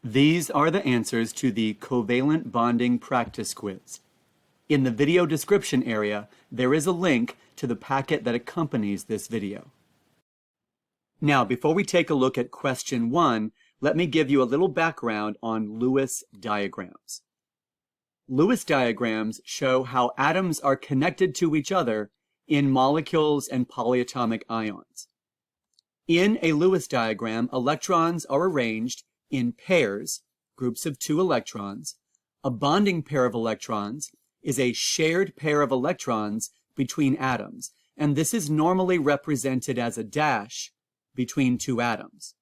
These are the answers to the covalent bonding practice quiz. In the video description area, there is a link to the packet that accompanies this video. Now, before we take a look at question 1, let me give you a little background on Lewis diagrams. Lewis diagrams show how atoms are connected to each other in molecules and polyatomic ions. In a Lewis diagram, electrons are arranged in pairs, groups of 2 electrons. A bonding pair of electrons is a shared pair of electrons between atoms, and this is normally represented as a dash between 2 atoms.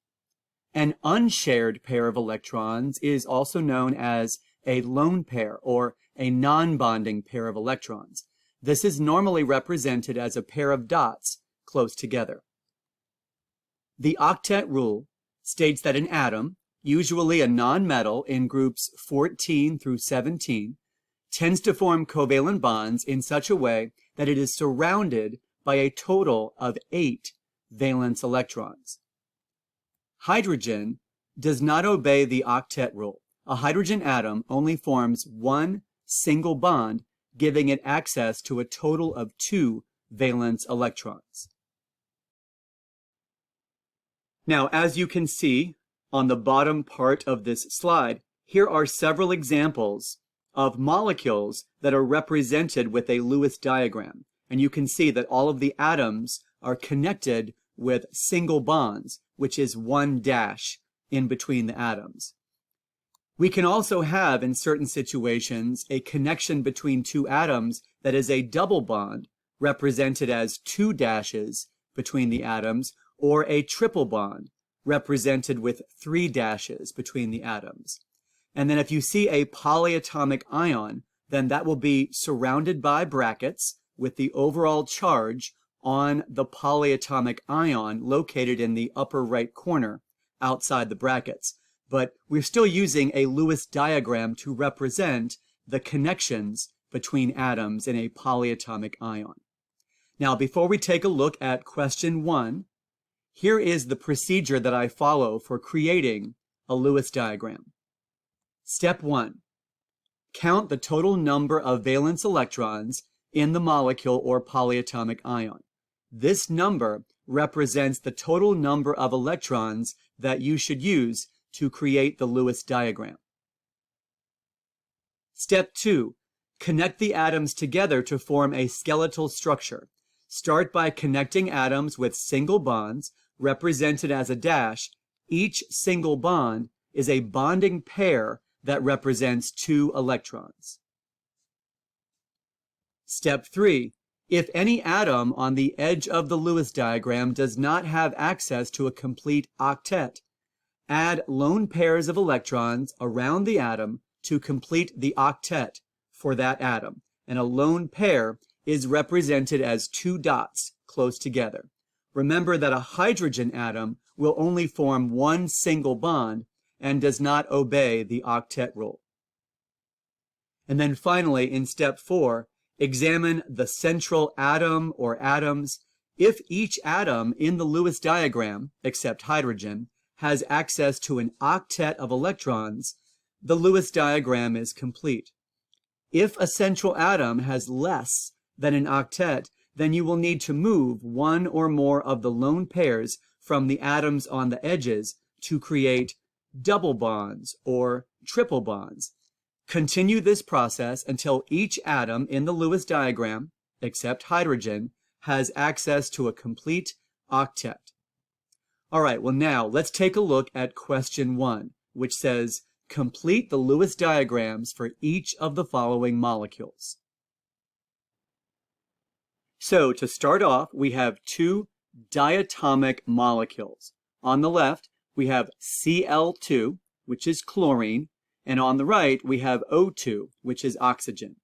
An unshared pair of electrons is also known as a lone pair or a non-bonding pair of electrons. This is normally represented as a pair of dots close together. The octet rule states that an atom, usually a nonmetal in groups 14 through 17, tends to form covalent bonds in such a way that it is surrounded by a total of 8 valence electrons. Hydrogen does not obey the octet rule. A hydrogen atom only forms one single bond, giving it access to a total of 2 valence electrons. Now, as you can see on the bottom part of this slide, here are several examples of molecules that are represented with a Lewis diagram. And you can see that all of the atoms are connected with single bonds, which is one dash in between the atoms. We can also have, in certain situations, a connection between 2 atoms that is a double bond, represented as 2 dashes between the atoms, or a triple bond, represented with 3 dashes between the atoms. And then if you see a polyatomic ion, then that will be surrounded by brackets with the overall charge on the polyatomic ion located in the upper right corner outside the brackets. But we're still using a Lewis diagram to represent the connections between atoms in a polyatomic ion. Now, before we take a look at question 1, here is the procedure that I follow for creating a Lewis diagram. Step 1. Count the total number of valence electrons in the molecule or polyatomic ion. This number represents the total number of electrons that you should use to create the Lewis diagram. Step 2. Connect the atoms together to form a skeletal structure. Start by connecting atoms with single bonds, represented as a dash. Each single bond is a bonding pair that represents 2 electrons. Step 3. If any atom on the edge of the Lewis diagram does not have access to a complete octet, add lone pairs of electrons around the atom to complete the octet for that atom. And a lone pair is represented as 2 dots close together. Remember that a hydrogen atom will only form one single bond and does not obey the octet rule. And then finally, in step 4, examine the central atom or atoms. If each atom in the Lewis diagram, except hydrogen, has access to an octet of electrons, the Lewis diagram is complete. If a central atom has less than an octet, then you will need to move one or more of the lone pairs from the atoms on the edges to create double bonds or triple bonds. Continue this process until each atom in the Lewis diagram, except hydrogen, has access to a complete octet. All right, well now let's take a look at question 1, which says, complete the Lewis diagrams for each of the following molecules. So to start off, we have 2 diatomic molecules. On the left, we have Cl₂, which is chlorine, and on the right, we have O₂, which is oxygen.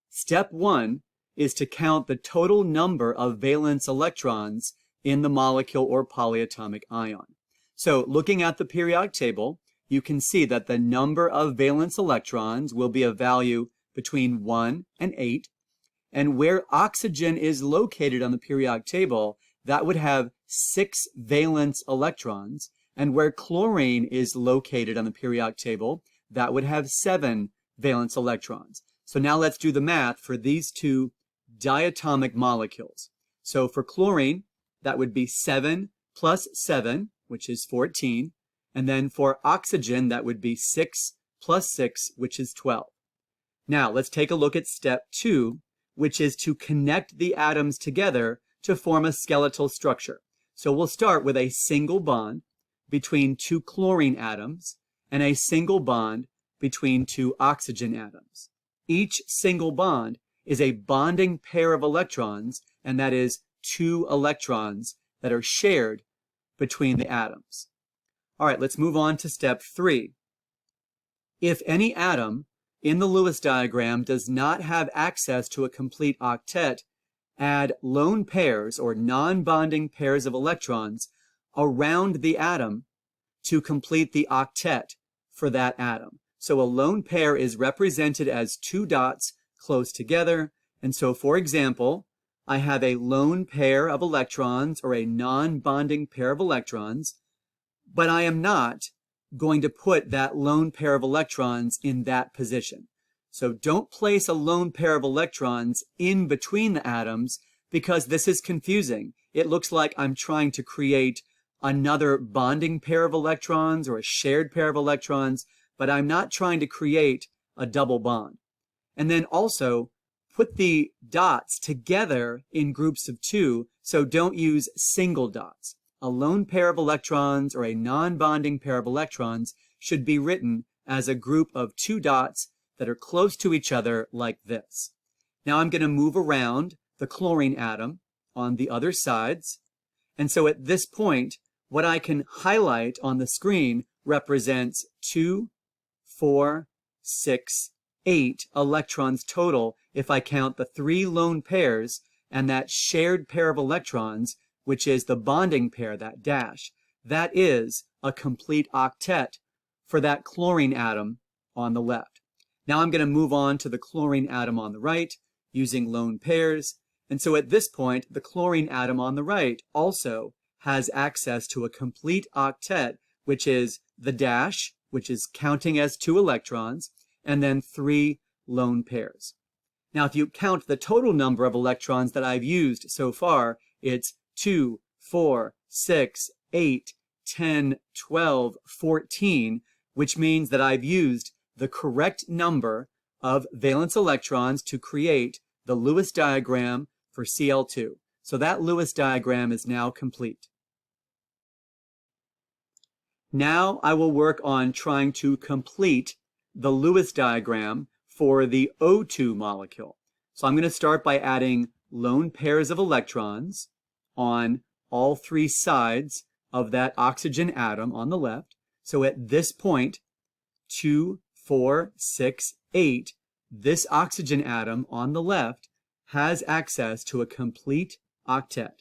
Step 1 is to count the total number of valence electrons in the molecule or polyatomic ion. So looking at the periodic table, you can see that the number of valence electrons will be a value between 1 and 8, and where oxygen is located on the periodic table, that would have 6 valence electrons, And where chlorine is located on the periodic table, that would have 7 valence electrons. So now let's do the math for these two diatomic molecules. So for chlorine, that would be 7 plus 7, which is 14. And then for oxygen, that would be 6 plus 6, which is 12. Now let's take a look at step 2, which is to connect the atoms together to form a skeletal structure. So we'll start with a single bond between 2 chlorine atoms and a single bond between 2 oxygen atoms. Each single bond is a bonding pair of electrons, and that is 2 electrons that are shared between the atoms. All right, let's move on to step 3. If any atom in the Lewis diagram does not have access to a complete octet, add lone pairs or non-bonding pairs of electrons around the atom to complete the octet for that atom. So a lone pair is represented as 2 dots close together. And so, for example, I have a lone pair of electrons or a non-bonding pair of electrons, but I am not going to put that lone pair of electrons in that position. So don't place a lone pair of electrons in between the atoms because this is confusing. It looks like I'm trying to create another bonding pair of electrons or a shared pair of electrons, but I'm not trying to create a double bond. And then also put the dots together in groups of 2, so don't use single dots. A lone pair of electrons or a non-bonding pair of electrons should be written as a group of 2 dots that are close to each other like this. Now I'm going to move around the chlorine atom on the other sides. And so at this point, what I can highlight on the screen represents 2, 4, 6, 8 electrons total if I count the 3 lone pairs and that shared pair of electrons, which is the bonding pair, that dash. That is a complete octet for that chlorine atom on the left. Now I'm going to move on to the chlorine atom on the right using lone pairs. And so at this point, the chlorine atom on the right also has access to a complete octet, which is the dash, which is counting as 2 electrons, and then 3 lone pairs. Now, if you count the total number of electrons that I've used so far, it's 2, 4, 6, 8, 10, 12, 14, which means that I've used the correct number of valence electrons to create the Lewis diagram for Cl₂. So that Lewis diagram is now complete. Now I will work on trying to complete the Lewis diagram for the O₂ molecule. So I'm going to start by adding lone pairs of electrons on all 3 sides of that oxygen atom on the left. So at this point, 2, 4, 6, 8, this oxygen atom on the left has access to a complete octet.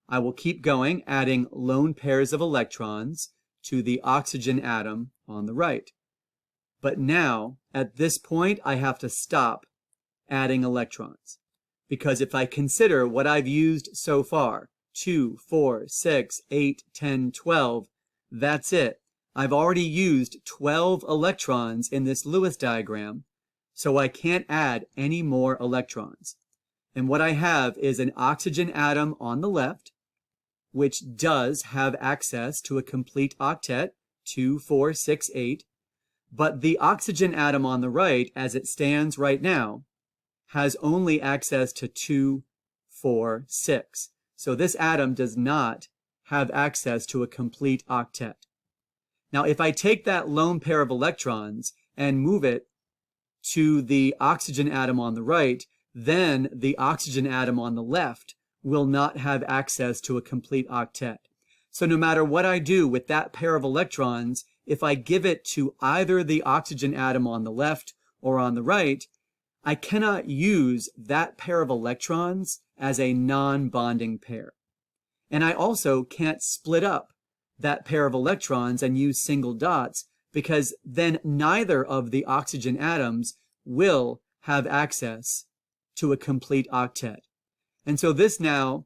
I will keep going, adding lone pairs of electrons to the oxygen atom on the right. But now, at this point, I have to stop adding electrons. Because if I consider what I've used so far, 2, 4, 6, 8, 10, 12, that's it. I've already used 12 electrons in this Lewis diagram, so I can't add any more electrons. And what I have is an oxygen atom on the left, which does have access to a complete octet, 2, 4, 6, 8. But the oxygen atom on the right, as it stands right now, has only access to 2, 4, 6. So this atom does not have access to a complete octet. Now, if I take that lone pair of electrons and move it to the oxygen atom on the right, then the oxygen atom on the left will not have access to a complete octet. So no matter what I do with that pair of electrons, if I give it to either the oxygen atom on the left or on the right, I cannot use that pair of electrons as a non-bonding pair. And I also can't split up that pair of electrons and use single dots, because then neither of the oxygen atoms will have access to a complete octet. And so this now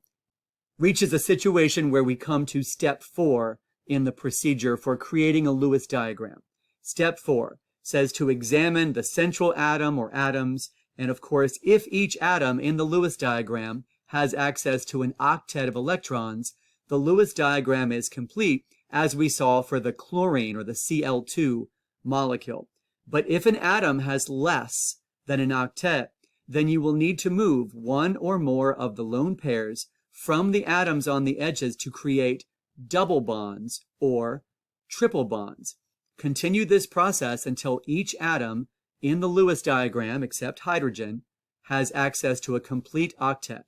reaches a situation where we come to step 4, in the procedure for creating a Lewis diagram. Step 4 says to examine the central atom or atoms, and of course, if each atom in the Lewis diagram has access to an octet of electrons, the Lewis diagram is complete, as we saw for the chlorine or the Cl₂ molecule. But if an atom has less than an octet, then you will need to move one or more of the lone pairs from the atoms on the edges to create double bonds or triple bonds. Continue this process until each atom in the Lewis diagram, except hydrogen, has access to a complete octet.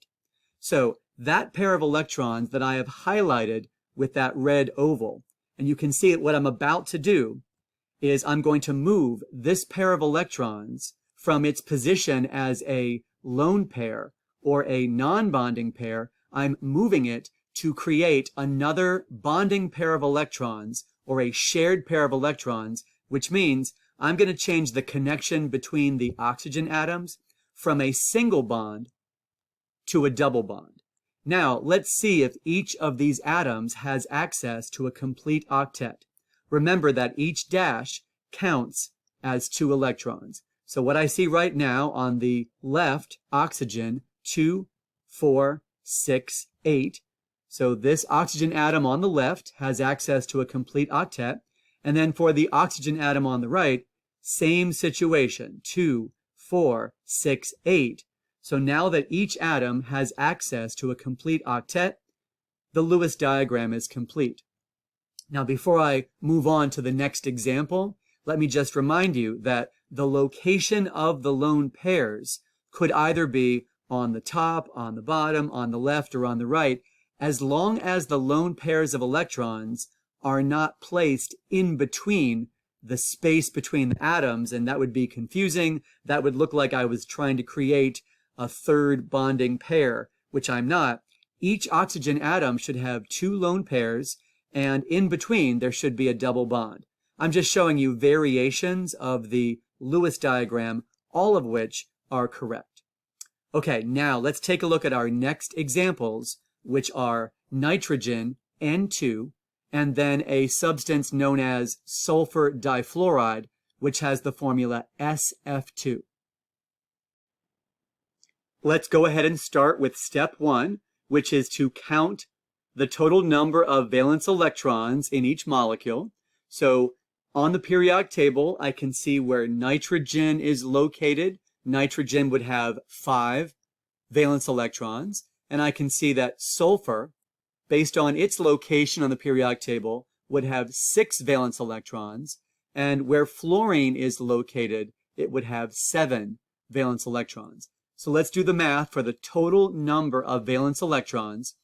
So that pair of electrons that I have highlighted with that red oval, and you can see what I'm about to do is I'm going to move this pair of electrons from its position as a lone pair or a non-bonding pair. I'm moving it to create another bonding pair of electrons or a shared pair of electrons, which means I'm going to change the connection between the oxygen atoms from a single bond to a double bond. Now, let's see if each of these atoms has access to a complete octet. Remember that each dash counts as 2 electrons. So what I see right now on the left, oxygen, 2, 4, 6, 8. So this oxygen atom on the left has access to a complete octet. And then for the oxygen atom on the right, same situation, 2, 4, 6, 8. So now that each atom has access to a complete octet, the Lewis diagram is complete. Now, before I move on to the next example, let me just remind you that the location of the lone pairs could either be on the top, on the bottom, on the left, or on the right, as long as the lone pairs of electrons are not placed in between the space between the atoms, and that would be confusing. That would look like I was trying to create a third bonding pair, which I'm not. Each oxygen atom should have 2 lone pairs, and in between there should be a double bond. I'm just showing you variations of the Lewis diagram, all of which are correct. Okay, now let's take a look at our next examples, which are nitrogen, N₂, and then a substance known as sulfur difluoride, which has the formula SF₂. Let's go ahead and start with step 1, which is to count the total number of valence electrons in each molecule. So on the periodic table, I can see where nitrogen is located. Nitrogen would have 5 valence electrons, and I can see that sulfur, based on its location on the periodic table, would have 6 valence electrons, and where fluorine is located, it would have 7 valence electrons. So let's do the math for the total number of valence electrons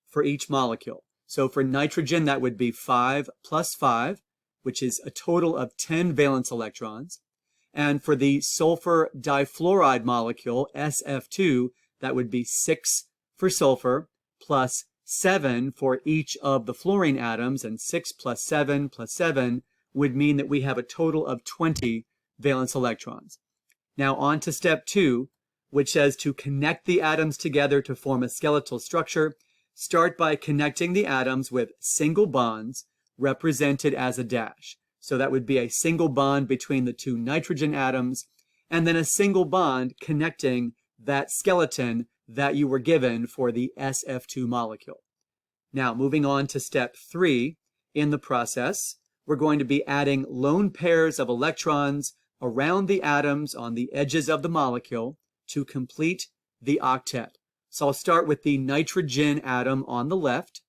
for each molecule. So for nitrogen, that would be 5 plus 5, which is a total of 10 valence electrons. And for the sulfur difluoride molecule, SF₂, that would be 6 for sulfur plus 7 for each of the fluorine atoms, and 6 plus 7 would mean that we have a total of 20 valence electrons. Now on to step 2, which says to connect the atoms together to form a skeletal structure. Start by connecting the atoms with single bonds represented as a dash. So that would be a single bond between the 2 nitrogen atoms, and then a single bond connecting that skeleton that you were given for the SF₂ molecule. Now, moving on to step 3 in the process, we're going to be adding lone pairs of electrons around the atoms on the edges of the molecule to complete the octet. So I'll start with the nitrogen atom on the left.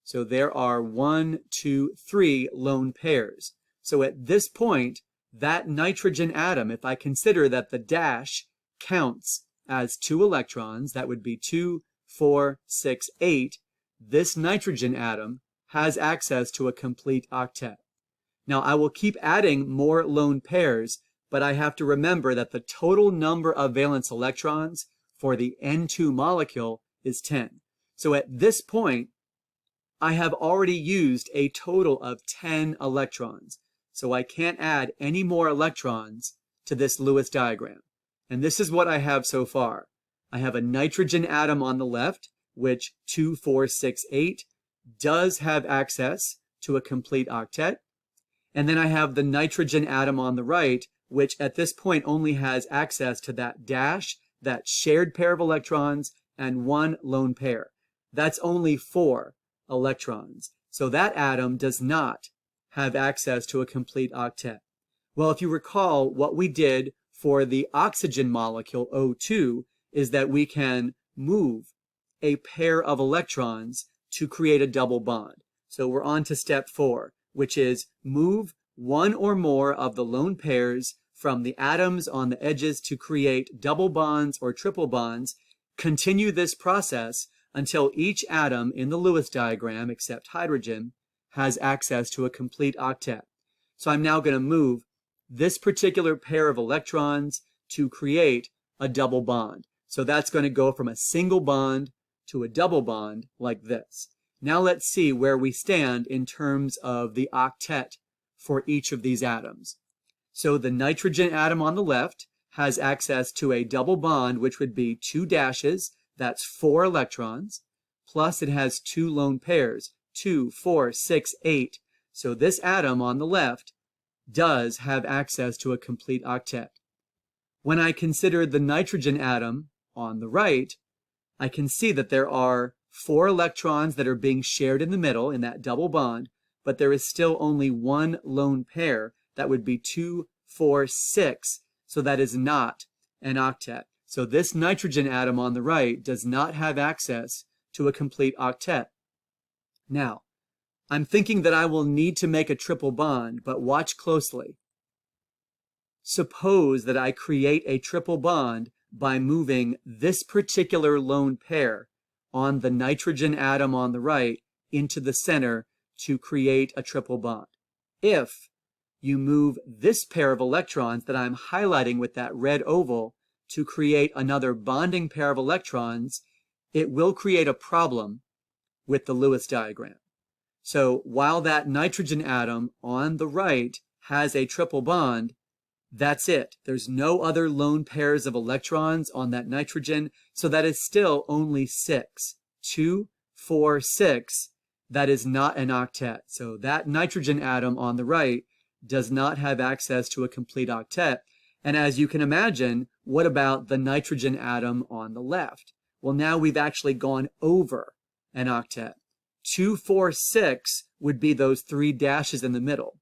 So there are 1, 2, 3 lone pairs. So at this point, that nitrogen atom, if I consider that the dash counts as 2 electrons, that would be 2, 4, 6, 8, this nitrogen atom has access to a complete octet. Now I will keep adding more lone pairs, but I have to remember that the total number of valence electrons for the N₂ molecule is 10. So at this point, I have already used a total of 10 electrons. So I can't add any more electrons to this Lewis diagram. And this is what I have so far. I have a nitrogen atom on the left, which 2, 4, 6, 8 does have access to a complete octet. And then I have the nitrogen atom on the right, which at this point only has access to that dash, that shared pair of electrons, and one lone pair. That's only 4 electrons. So that atom does not have access to a complete octet. Well, if you recall, what we did for the oxygen molecule O₂ is that we can move a pair of electrons to create a double bond. So we're on to step 4, which is move one or more of the lone pairs from the atoms on the edges to create double bonds or triple bonds. Continue this process until each atom in the Lewis diagram, except hydrogen, has access to a complete octet. So I'm now going to move this particular pair of electrons to create a double bond. So that's going to go from a single bond to a double bond like this. Now let's see where we stand in terms of the octet for each of these atoms. So the nitrogen atom on the left has access to a double bond, which would be 2 dashes, that's 4 electrons, plus it has 2 lone pairs, 2, 4, 6, 8. So this atom on the left does have access to a complete octet. When I consider the nitrogen atom on the right, I can see that there are 4 electrons that are being shared in the middle in that double bond, but there is still only 1 lone pair. That would be 2, 4, 6, so that is not an octet. So this nitrogen atom on the right does not have access to a complete octet. Now, I'm thinking that I will need to make a triple bond, but watch closely. Suppose that I create a triple bond by moving this particular lone pair on the nitrogen atom on the right into the center to create a triple bond. If you move this pair of electrons that I'm highlighting with that red oval to create another bonding pair of electrons, it will create a problem with the Lewis diagram. So while that nitrogen atom on the right has a triple bond, that's it. There's no other lone pairs of electrons on that nitrogen, so that is still only 6. 2, 4, 6. That is not an octet. So that nitrogen atom on the right does not have access to a complete octet. And as you can imagine, what about the nitrogen atom on the left? Well, now we've actually gone over an octet. 2, 4, 6 would be those 3 dashes in the middle.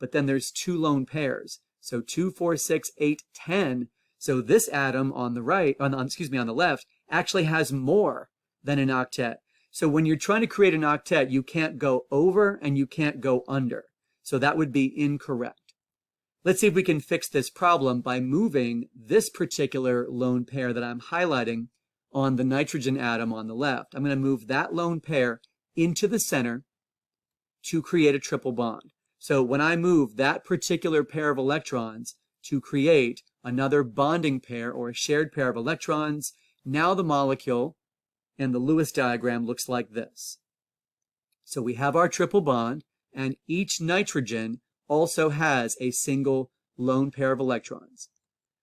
But then there's 2 lone pairs. So 2, 4, 6, 8, 10. So this atom on the right, on the left, actually has more than an octet. So when you're trying to create an octet, you can't go over and you can't go under. So that would be incorrect. Let's see if we can fix this problem by moving this particular lone pair that I'm highlighting on the nitrogen atom on the left. I'm going to move that lone pair into the center to create a triple bond. So when I move that particular pair of electrons to create another bonding pair or a shared pair of electrons, now the molecule in the Lewis diagram looks like this. So we have our triple bond, and each nitrogen also has a single lone pair of electrons.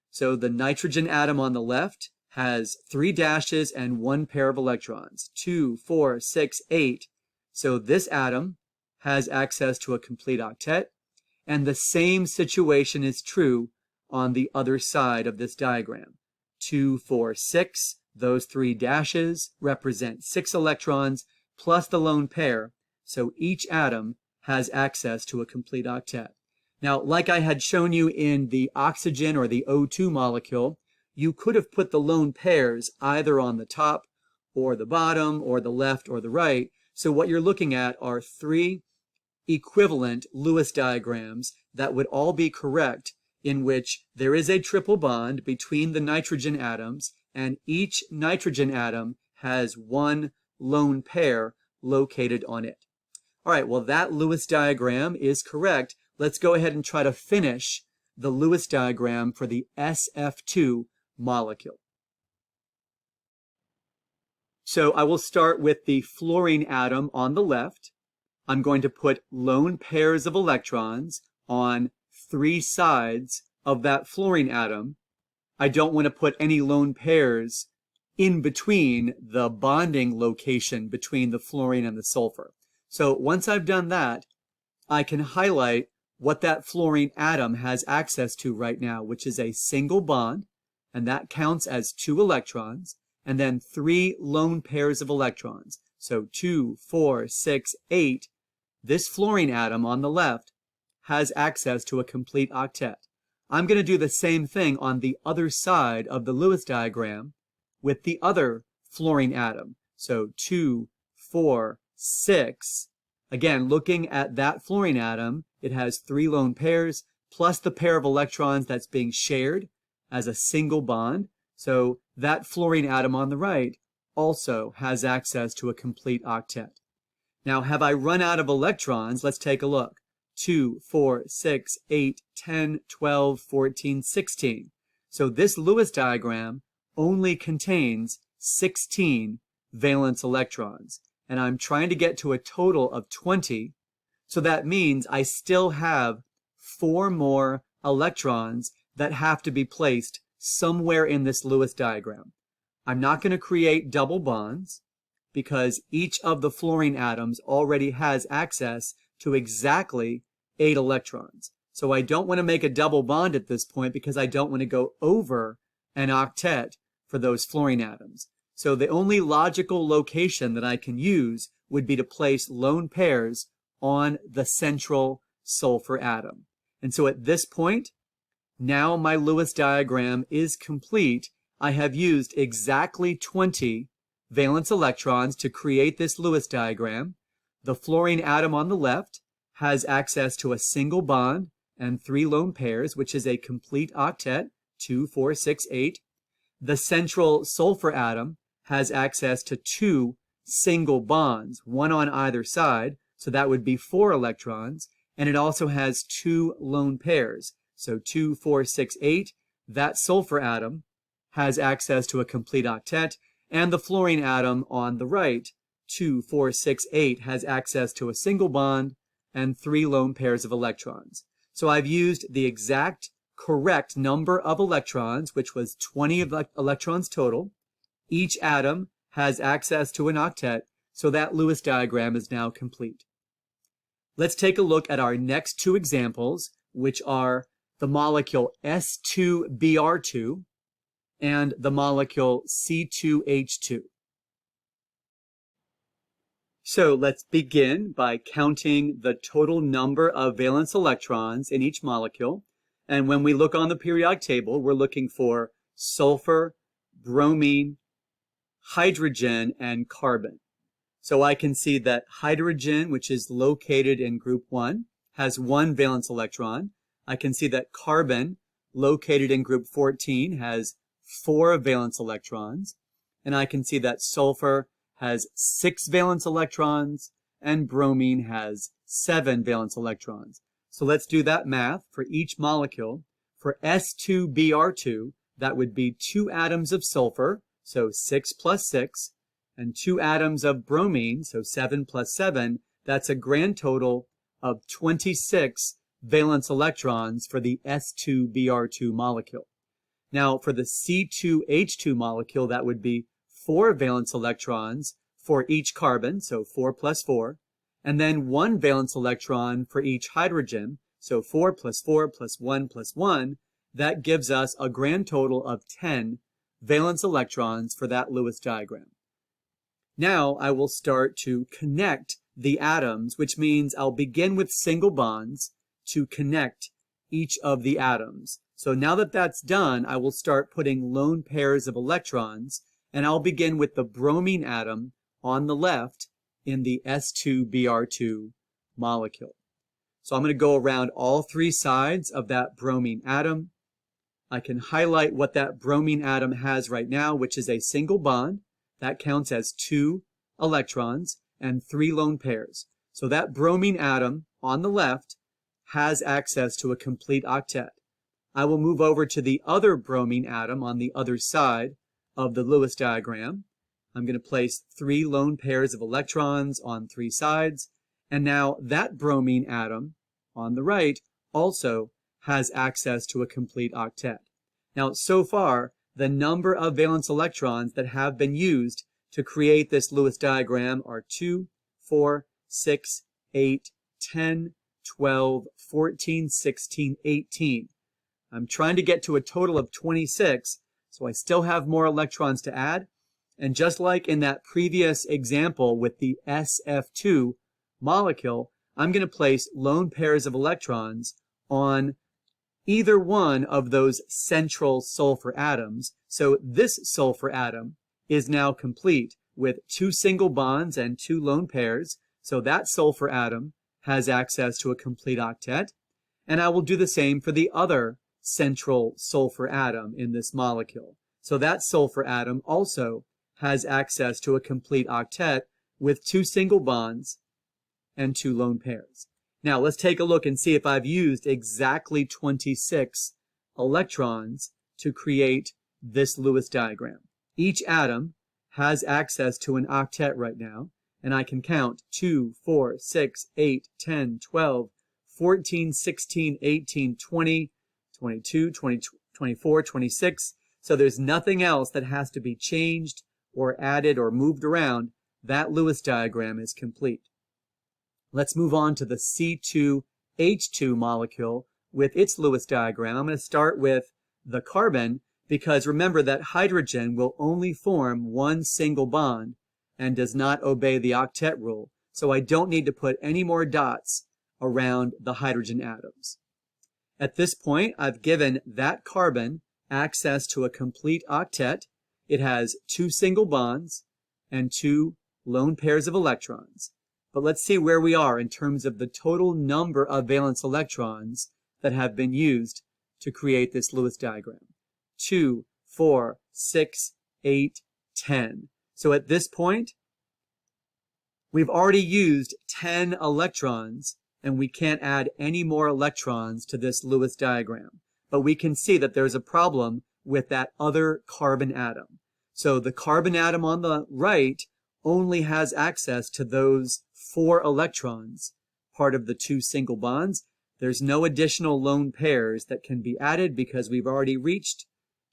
So the nitrogen atom on the left has 3 dashes and 1 pair of electrons, 2, 4, 6, 8. So this atom has access to a complete octet, and the same situation is true on the other side of this diagram. 2, 4, 6, those 3 dashes represent 6 electrons plus the lone pair, so each atom has access to a complete octet. Now, like I had shown you in the oxygen or the O₂ molecule, you could have put the lone pairs either on the top or the bottom or the left or the right. So what you're looking at are 3 equivalent Lewis diagrams that would all be correct, in which there is a triple bond between the nitrogen atoms, and each nitrogen atom has 1 lone pair located on it. All right, well, that Lewis diagram is correct. Let's go ahead and try to finish the Lewis diagram for the SF2 molecule. So I will start with the fluorine atom on the left. I'm going to put lone pairs of electrons on 3 sides of that fluorine atom. I don't want to put any lone pairs in between the bonding location between the fluorine and the sulfur. So once I've done that, I can highlight what that fluorine atom has access to right now, which is a single bond, and that counts as 2 electrons, and then 3 lone pairs of electrons. So 2, 4, 6, 8. This fluorine atom on the left has access to a complete octet. I'm going to do the same thing on the other side of the Lewis diagram with the other fluorine atom. So 2, 4, 6. Again, looking at that fluorine atom, it has 3 lone pairs plus the pair of electrons that's being shared as a single bond. So that fluorine atom on the right also has access to a complete octet. Now, have I run out of electrons? Let's take a look. 2, 4, 6, 8, 10, 12, 14, 16. So this Lewis diagram only contains 16 valence electrons. And I'm trying to get to a total of 20. So that means I still have 4 more electrons that have to be placed somewhere in this Lewis diagram. I'm not going to create double bonds because each of the fluorine atoms already has access to exactly 8 electrons. So I don't want to make a double bond at this point because I don't want to go over an octet for those fluorine atoms. So the only logical location that I can use would be to place lone pairs on the central sulfur atom. And so at this point, now my Lewis diagram is complete. I have used exactly 20 valence electrons to create this Lewis diagram. The fluorine atom on the left has access to a single bond and 3 lone pairs, which is a complete octet, 2, 4, 6, 8. The central sulfur atom has access to 2 single bonds, 1 on either side, so that would be 4 electrons, and it also has 2 lone pairs, so 2, 4, 6, 8. That sulfur atom has access to a complete octet, and the fluorine atom on the right, 2, 4, 6, 8, has access to a single bond and 3 lone pairs of electrons. So I've used the exact correct number of electrons, which was 20 electrons total. Each atom has access to an octet, so that Lewis diagram is now complete. Let's take a look at our next 2 examples, which are the molecule S₂Br₂ and the molecule C₂H₂. So let's begin by counting the total number of valence electrons in each molecule. And when we look on the periodic table, we're looking for sulfur, bromine, hydrogen, and carbon. So I can see that hydrogen, which is located in group 1, has 1 valence electron. I can see that carbon, located in group 14, has 4 valence electrons. And I can see that sulfur has 6 valence electrons and bromine has 7 valence electrons. So let's do that math for each molecule. For S₂Br₂, that would be 2 atoms of sulfur, so 6 plus 6, and 2 atoms of bromine, so 7 plus 7. That's a grand total of 26 valence electrons for the S₂Br₂ molecule. Now for the C₂H₂ molecule, that would be 4 valence electrons for each carbon, so 4 plus 4, and then 1 valence electron for each hydrogen, so 4 plus 4 plus 1 plus 1. That gives us a grand total of 10 valence electrons for that Lewis diagram. Now I will start to connect the atoms, which means I'll begin with single bonds to connect each of the atoms. So now that that's done, I will start putting lone pairs of electrons, and I'll begin with the bromine atom on the left in the S₂Br₂ molecule. So I'm going to go around all 3 sides of that bromine atom. I can highlight what that bromine atom has right now, which is a single bond. That counts as 2 electrons and 3 lone pairs. So that bromine atom on the left has access to a complete octet. I will move over to the other bromine atom on the other side of the Lewis diagram. I'm going to place 3 lone pairs of electrons on 3 sides. And now that bromine atom on the right also has access to a complete octet. Now, so far, the number of valence electrons that have been used to create this Lewis diagram are 2, 4, 6, 8, 10, 12, 14, 16, 18. I'm trying to get to a total of 26, so I still have more electrons to add. And just like in that previous example with the SF₂ molecule, I'm going to place lone pairs of electrons on either one of those central sulfur atoms. So this sulfur atom is now complete with 2 single bonds and 2 lone pairs. So that sulfur atom has access to a complete octet. And I will do the same for the other central sulfur atom in this molecule. So that sulfur atom also has access to a complete octet with 2 single bonds and 2 lone pairs. Now let's take a look and see if I've used exactly 26 electrons to create this Lewis diagram. Each atom has access to an octet right now, and I can count 2, 4, 6, 8, 10, 12, 14, 16, 18, 20, 22, 24, 26. So there's nothing else that has to be changed or added or moved around. That Lewis diagram is complete. Let's move on to the C₂H₂ molecule with its Lewis diagram. I'm going to start with the carbon because remember that hydrogen will only form one single bond and does not obey the octet rule. So I don't need to put any more dots around the hydrogen atoms. At this point, I've given that carbon access to a complete octet. It has 2 single bonds and 2 lone pairs of electrons. But let's see where we are in terms of the total number of valence electrons that have been used to create this Lewis diagram. 2, 4, 6, 8, 10. So at this point, we've already used 10 electrons, and we can't add any more electrons to this Lewis diagram. But we can see that there's a problem with that other carbon atom. So the carbon atom on the right only has access to those 4 electrons, part of the 2 single bonds. There's no additional lone pairs that can be added because we've already reached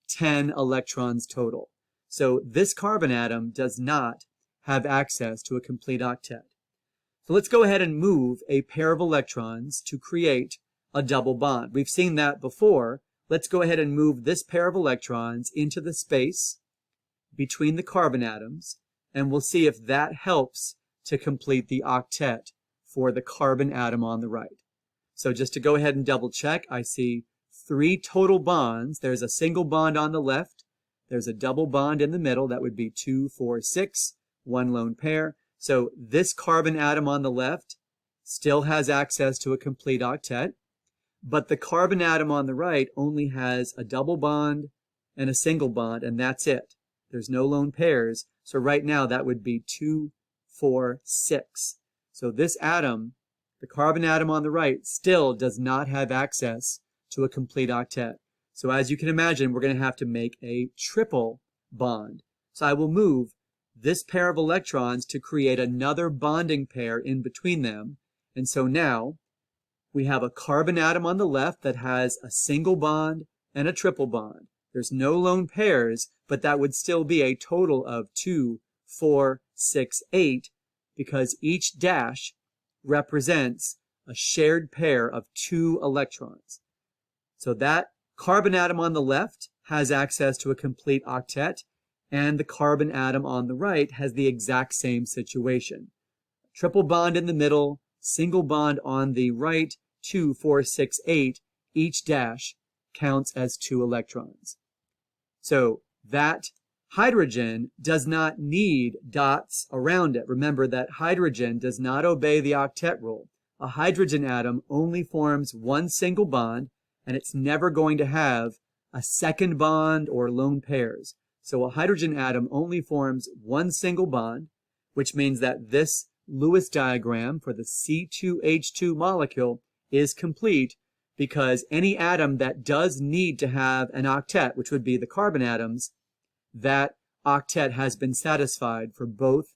10 electrons total. So this carbon atom does not have access to a complete octet. So let's go ahead and move a pair of electrons to create a double bond. We've seen that before. Let's go ahead and move this pair of electrons into the space between the carbon atoms, and we'll see if that helps to complete the octet for the carbon atom on the right. So just to go ahead and double check, I see 3 total bonds. There's a single bond on the left. There's a double bond in the middle. That would be 2, 4, 6, 1 lone pair. So this carbon atom on the left still has access to a complete octet, but the carbon atom on the right only has a double bond and a single bond, and that's it. There's no lone pairs. So right now that would be 2, 4, 6. So this atom, the carbon atom on the right, still does not have access to a complete octet. So as you can imagine, we're going to have to make a triple bond. So I will move this pair of electrons to create another bonding pair in between them. And so now we have a carbon atom on the left that has a single bond and a triple bond. There's no lone pairs, but that would still be a total of 2, 4, 6, 8, because each dash represents a shared pair of 2 electrons. So that carbon atom on the left has access to a complete octet, and the carbon atom on the right has the exact same situation. Triple bond in the middle, single bond on the right, 2, 4, 6, 8, each dash counts as 2 electrons. So that hydrogen does not need dots around it. Remember that hydrogen does not obey the octet rule. A hydrogen atom only forms one single bond, and it's never going to have a second bond or lone pairs. So a hydrogen atom only forms one single bond, which means that this Lewis diagram for the C₂H₂ molecule is complete, because any atom that does need to have an octet, which would be the carbon atoms, that octet has been satisfied for both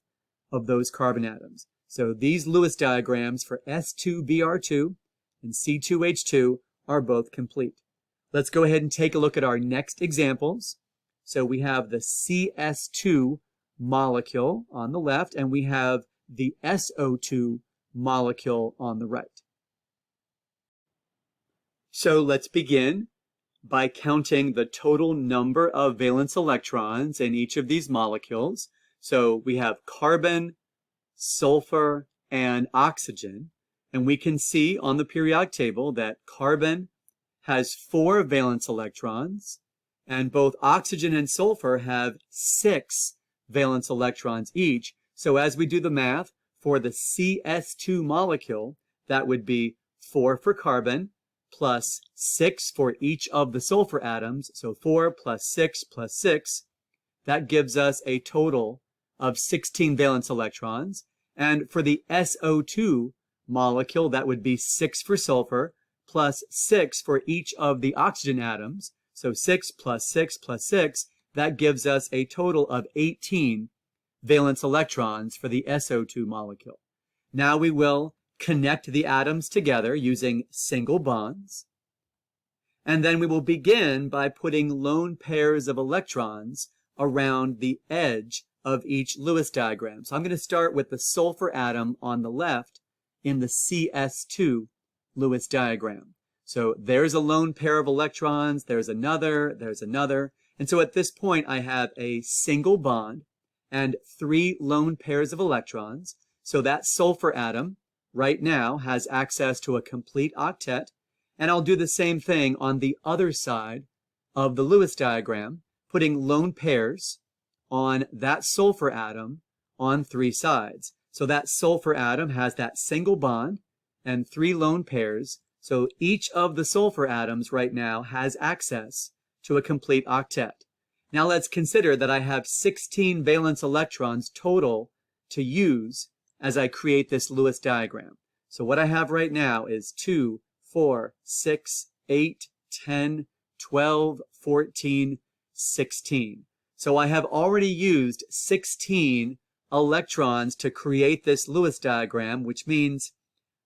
of those carbon atoms. So these Lewis diagrams for S₂Br₂ and C₂H₂ are both complete. Let's go ahead and take a look at our next examples. So we have the CS₂ molecule on the left, and we have the SO₂ molecule on the right. So let's begin by counting the total number of valence electrons in each of these molecules. So we have carbon, sulfur, and oxygen. And we can see on the periodic table that carbon has 4 valence electrons, and both oxygen and sulfur have 6 valence electrons each. So as we do the math for the CS₂ molecule, that would be 4 for carbon plus 6 for each of the sulfur atoms. So 4 plus 6 plus 6, that gives us a total of 16 valence electrons. And for the SO₂ molecule, that would be 6 for sulfur plus 6 for each of the oxygen atoms. So 6 plus 6 plus 6, that gives us a total of 18 valence electrons for the SO₂ molecule. Now we will connect the atoms together using single bonds. And then we will begin by putting lone pairs of electrons around the edge of each Lewis diagram. So I'm going to start with the sulfur atom on the left in the CS₂ Lewis diagram. So there's a lone pair of electrons, there's another. And so at this point I have a single bond and 3 lone pairs of electrons. So that sulfur atom right now has access to a complete octet. And I'll do the same thing on the other side of the Lewis diagram, putting lone pairs on that sulfur atom on 3 sides. So that sulfur atom has that single bond and 3 lone pairs. So each of the sulfur atoms right now has access to a complete octet. Now let's consider that I have 16 valence electrons total to use as I create this Lewis diagram. So what I have right now is 2, 4, 6, 8, 10, 12, 14, 16. So I have already used 16 electrons to create this Lewis diagram, which means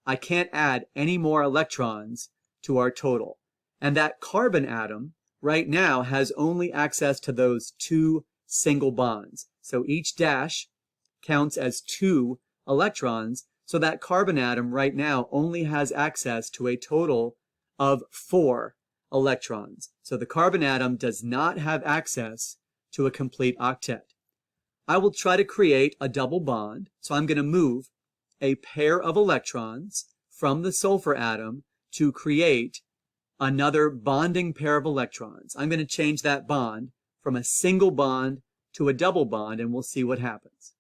I can't add any more electrons to our total. And that carbon atom right now has only access to those 2 single bonds. So each dash counts as 2 electrons. So that carbon atom right now only has access to a total of 4 electrons. So the carbon atom does not have access to a complete octet. I will try to create a double bond. So I'm going to move a pair of electrons from the sulfur atom to create another bonding pair of electrons. I'm going to change that bond from a single bond to a double bond, and we'll see what happens.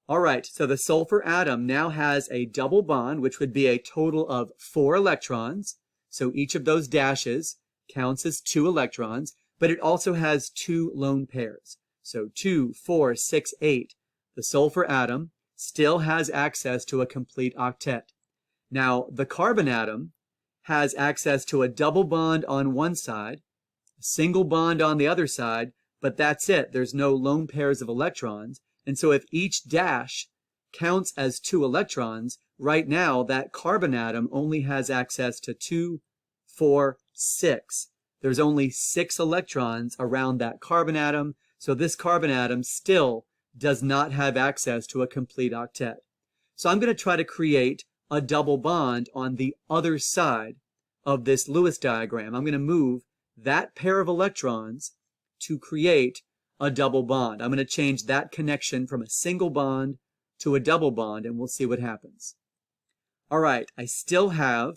All right, so the sulfur atom now has a double bond, which would be a total of 4 electrons. So each of those dashes counts as 2 electrons, but it also has 2 lone pairs. So 2, 4, 6, 8. The sulfur atom still has access to a complete octet. Now, the carbon atom has access to a double bond on one side, a single bond on the other side, but that's it. There's no lone pairs of electrons. And so if each dash counts as 2 electrons, right now that carbon atom only has access to 2, 4, 6. There's only 6 electrons around that carbon atom, so this carbon atom still does not have access to a complete octet. So I'm going to try to create a double bond on the other side of this Lewis diagram. I'm going to move that pair of electrons to create a double bond. I'm going to change that connection from a single bond to a double bond, and we'll see what happens. All right, I still have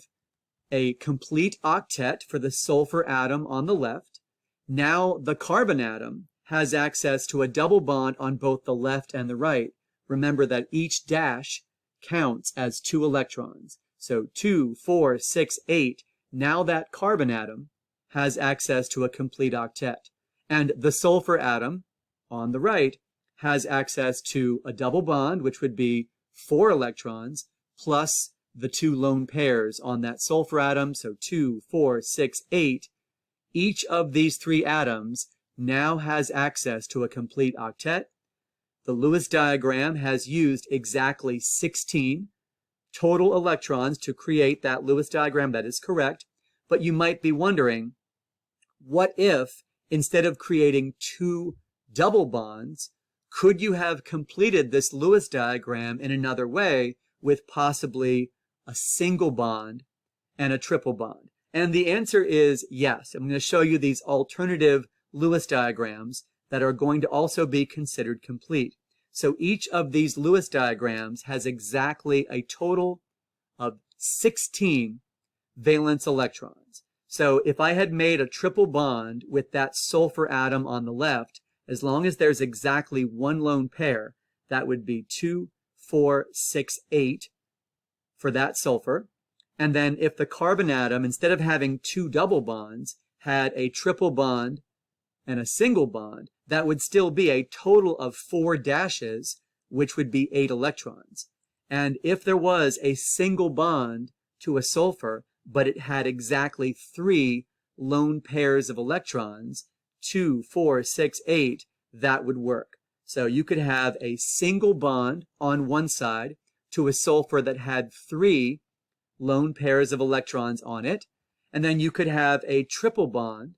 a complete octet for the sulfur atom on the left. Now the carbon atom has access to a double bond on both the left and the right. Remember that each dash counts as 2 electrons. So 2, 4, 6, 8. Now that carbon atom has access to a complete octet. And the sulfur atom on the right has access to a double bond, which would be 4 electrons, plus the 2 lone pairs on that sulfur atom. So 2, 4, 6, 8. Each of these 3 atoms now has access to a complete octet. The Lewis diagram has used exactly 16 total electrons to create that Lewis diagram. That is correct. But you might be wondering, what if instead of creating 2 double bonds, could you have completed this Lewis diagram in another way with possibly a single bond and a triple bond? And the answer is yes. I'm going to show you these alternative Lewis diagrams that are going to also be considered complete. So each of these Lewis diagrams has exactly a total of 16 valence electrons. So if I had made a triple bond with that sulfur atom on the left, as long as there's exactly one lone pair, that would be 2, 4, 6, 8 for that sulfur. And then if the carbon atom, instead of having two double bonds, had a triple bond and a single bond, that would still be a total of 4 dashes, which would be 8 electrons. And if there was a single bond to a sulfur, but it had exactly 3 lone pairs of electrons, 2, 4, 6, 8, that would work. So you could have a single bond on one side to a sulfur that had 3 lone pairs of electrons on it, and then you could have a triple bond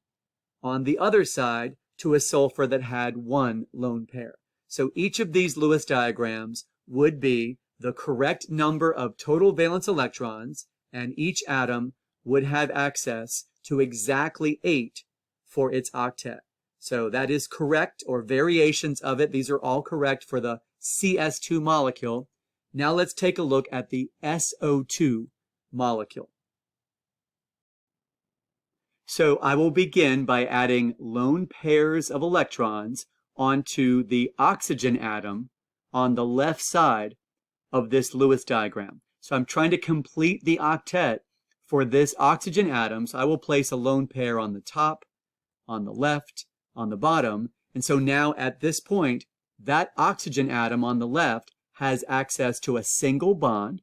on the other side to a sulfur that had 1 lone pair. So each of these Lewis diagrams would be the correct number of total valence electrons, and each atom would have access to exactly 8 for its octet. So that is correct, or variations of it. These are all correct for the CS₂ molecule. Now let's take a look at the SO₂ molecule. So I will begin by adding lone pairs of electrons onto the oxygen atom on the left side of this Lewis diagram. So I'm trying to complete the octet for this oxygen atom. So I will place a lone pair on the top, on the left, on the bottom. And so now at this point, that oxygen atom on the left has access to a single bond,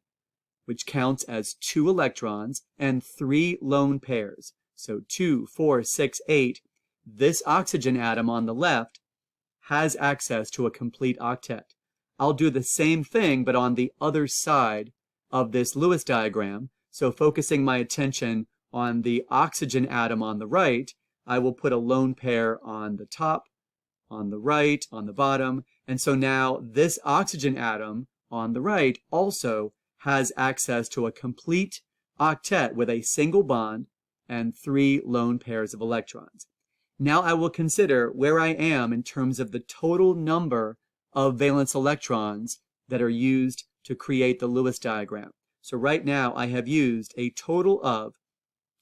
which counts as 2 electrons, and 3 lone pairs. So 2, 4, 6, 8. This oxygen atom on the left has access to a complete octet. I'll do the same thing, but on the other side of this Lewis diagram. So focusing my attention on the oxygen atom on the right, I will put a lone pair on the top, on the right, on the bottom. And so now this oxygen atom on the right also has access to a complete octet with a single bond and 3 lone pairs of electrons. Now I will consider where I am in terms of the total number of valence electrons that are used to create the Lewis diagram. So right now I have used a total of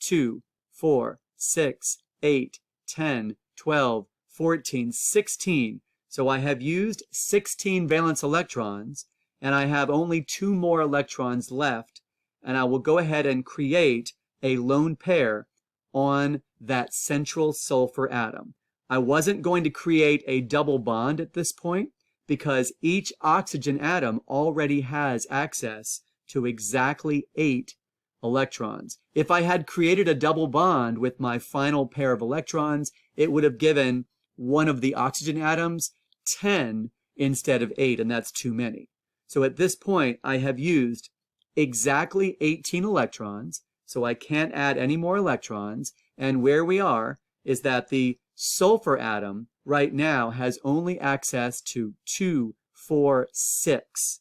2, 4, 6, 8, 10, 12, 14, 16. So I have used 16 valence electrons, and I have only 2 more electrons left, and I will go ahead and create a lone pair on that central sulfur atom. I wasn't going to create a double bond at this point because each oxygen atom already has access to exactly 8 electrons. If I had created a double bond with my final pair of electrons, it would have given one of the oxygen atoms 10 instead of 8, and that's too many. So at this point, I have used exactly 18 electrons, so I can't add any more electrons, and where we are is that the sulfur atom right now has only access to 2, 4, 6.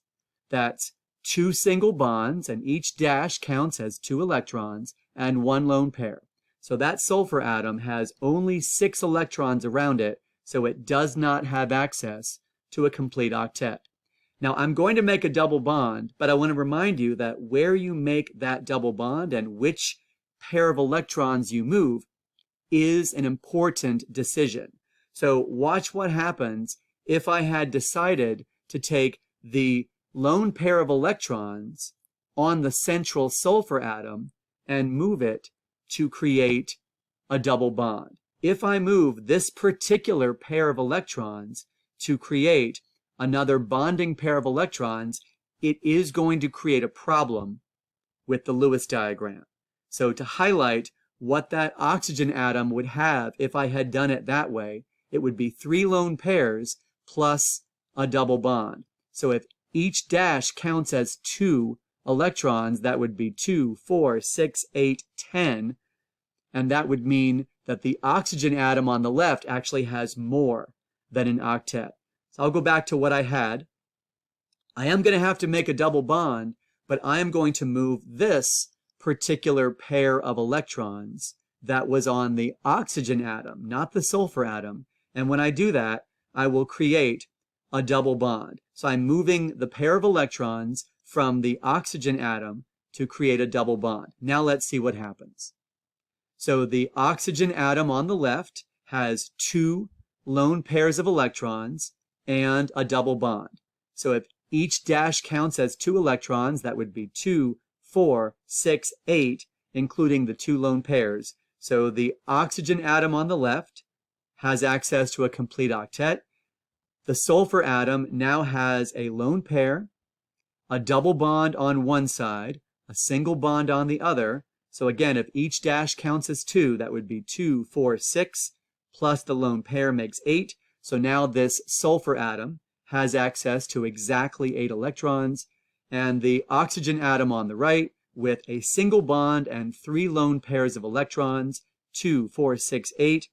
That's 2 single bonds, and each dash counts as 2 electrons, and 1 lone pair. So that sulfur atom has only 6 electrons around it, so it does not have access to a complete octet. Now I'm going to make a double bond, but I want to remind you that where you make that double bond and which pair of electrons you move is an important decision. So watch what happens if I had decided to take the lone pair of electrons on the central sulfur atom and move it to create a double bond. If I move this particular pair of electrons to create another bonding pair of electrons, it is going to create a problem with the Lewis diagram. So to highlight what that oxygen atom would have if I had done it that way, it would be 3 lone pairs plus a double bond. So if each dash counts as 2 electrons, that would be 2, 4, 6, 8, 10, and that would mean that the oxygen atom on the left actually has more than an octet. So I'll go back to what I had. I am going to have to make a double bond, but I am going to move this particular pair of electrons that was on the oxygen atom, not the sulfur atom. And when I do that, I will create a double bond. So I'm moving the pair of electrons from the oxygen atom to create a double bond. Now let's see what happens. So the oxygen atom on the left has 2 lone pairs of electrons and a double bond. So if each dash counts as 2 electrons, that would be 2, 4, 6, 8, including the 2 lone pairs. So the oxygen atom on the left has access to a complete octet. The sulfur atom now has a lone pair, a double bond on one side, a single bond on the other. So again, if each dash counts as 2, that would be 2, 4, 6, plus the lone pair makes 8. So now this sulfur atom has access to exactly 8 electrons, and the oxygen atom on the right with a single bond and 3 lone pairs of electrons, 2, 4, 6, 8.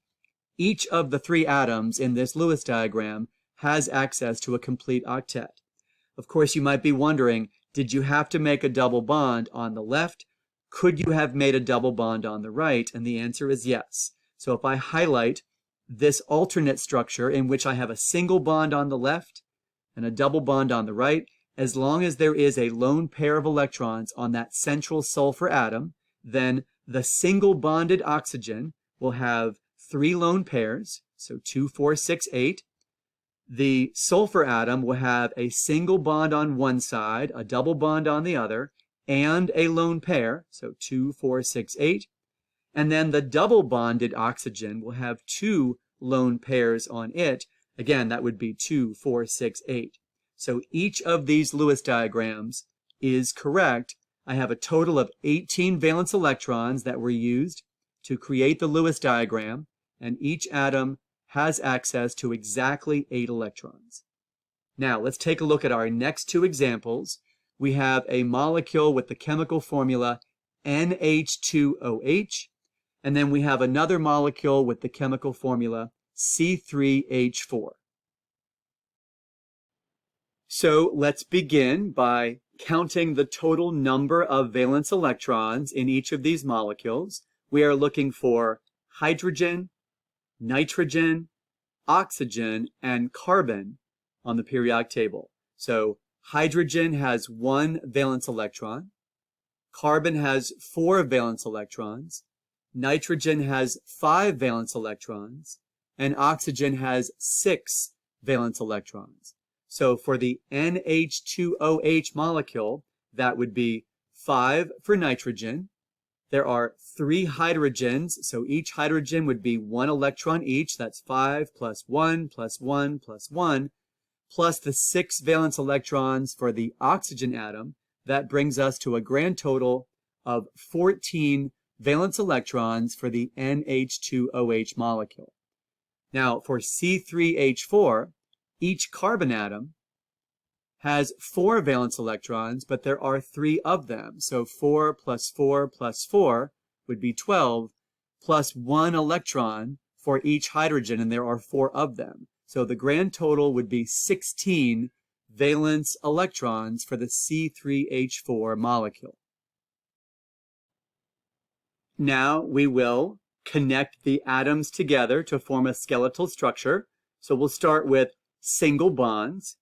Each of the 3 atoms in this Lewis diagram has access to a complete octet. Of course, you might be wondering, did you have to make a double bond on the left? Could you have made a double bond on the right? And the answer is yes. So if I highlight this alternate structure in which I have a single bond on the left and a double bond on the right, as long as there is a lone pair of electrons on that central sulfur atom, then the single bonded oxygen will have 3 lone pairs, so 2, 4, 6, 8. The sulfur atom will have a single bond on one side, a double bond on the other, and a lone pair, so 2, 4, 6, 8. And then the double bonded oxygen will have 2 lone pairs on it. Again, that would be 2, 4, 6, 8. So each of these Lewis diagrams is correct. I have a total of 18 valence electrons that were used to create the Lewis diagram, and each atom has access to exactly 8 electrons. Now, let's take a look at our next 2 examples. We have a molecule with the chemical formula NH₂OH, and then we have another molecule with the chemical formula C₃H₄. So let's begin by counting the total number of valence electrons in each of these molecules. We are looking for hydrogen, nitrogen, oxygen, and carbon on the periodic table. So hydrogen has 1 valence electron, carbon has 4 valence electrons, nitrogen has 5 valence electrons, and oxygen has 6 valence electrons. So for the NH₂OH molecule, that would be 5 for nitrogen. There are 3 hydrogens, so each hydrogen would be 1 electron each. That's 5 plus 1 plus 1 plus 1, plus the 6 valence electrons for the oxygen atom. That brings us to a grand total of 14 valence electrons for the NH₂OH molecule. Now, for C₃H₄, each carbon atom has 4 valence electrons, but there are 3 of them. So 4 plus 4 plus 4 would be 12, plus 1 electron for each hydrogen, and there are 4 of them. So the grand total would be 16 valence electrons for the C₃H₄ molecule. Now we will connect the atoms together to form a skeletal structure. So we'll start with single bonds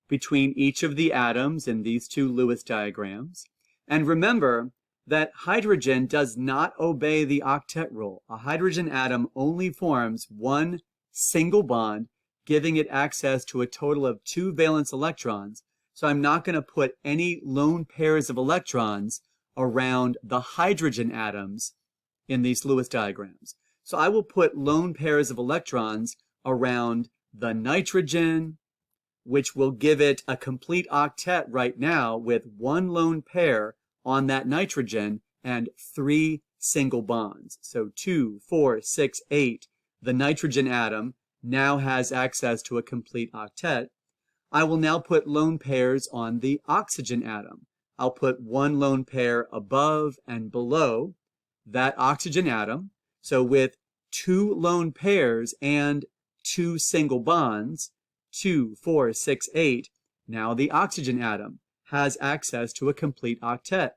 between each of the atoms in these 2 Lewis diagrams. And remember that hydrogen does not obey the octet rule. A hydrogen atom only forms 1 single bond, giving it access to a total of 2 valence electrons. So I'm not going to put any lone pairs of electrons around the hydrogen atoms in these Lewis diagrams. So I will put lone pairs of electrons around the nitrogen, which will give it a complete octet right now with 1 lone pair on that nitrogen and 3 single bonds. So 2, 4, 6, 8. The nitrogen atom now has access to a complete octet. I will now put lone pairs on the oxygen atom. I'll put 1 lone pair above and below that oxygen atom. So with 2 lone pairs and 2 single bonds, 2, 4, 6, 8, now the oxygen atom has access to a complete octet.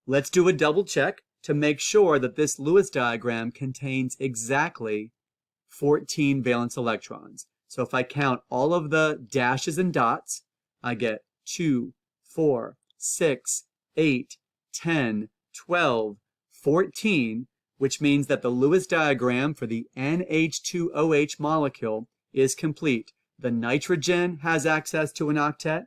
Let's do a double check to make sure that this Lewis diagram contains exactly 14 valence electrons. So if I count all of the dashes and dots, I get 2, 4, 6, 8, 10, 12, 14, which means that the Lewis diagram for the NH₂OH molecule is complete. The nitrogen has access to an octet,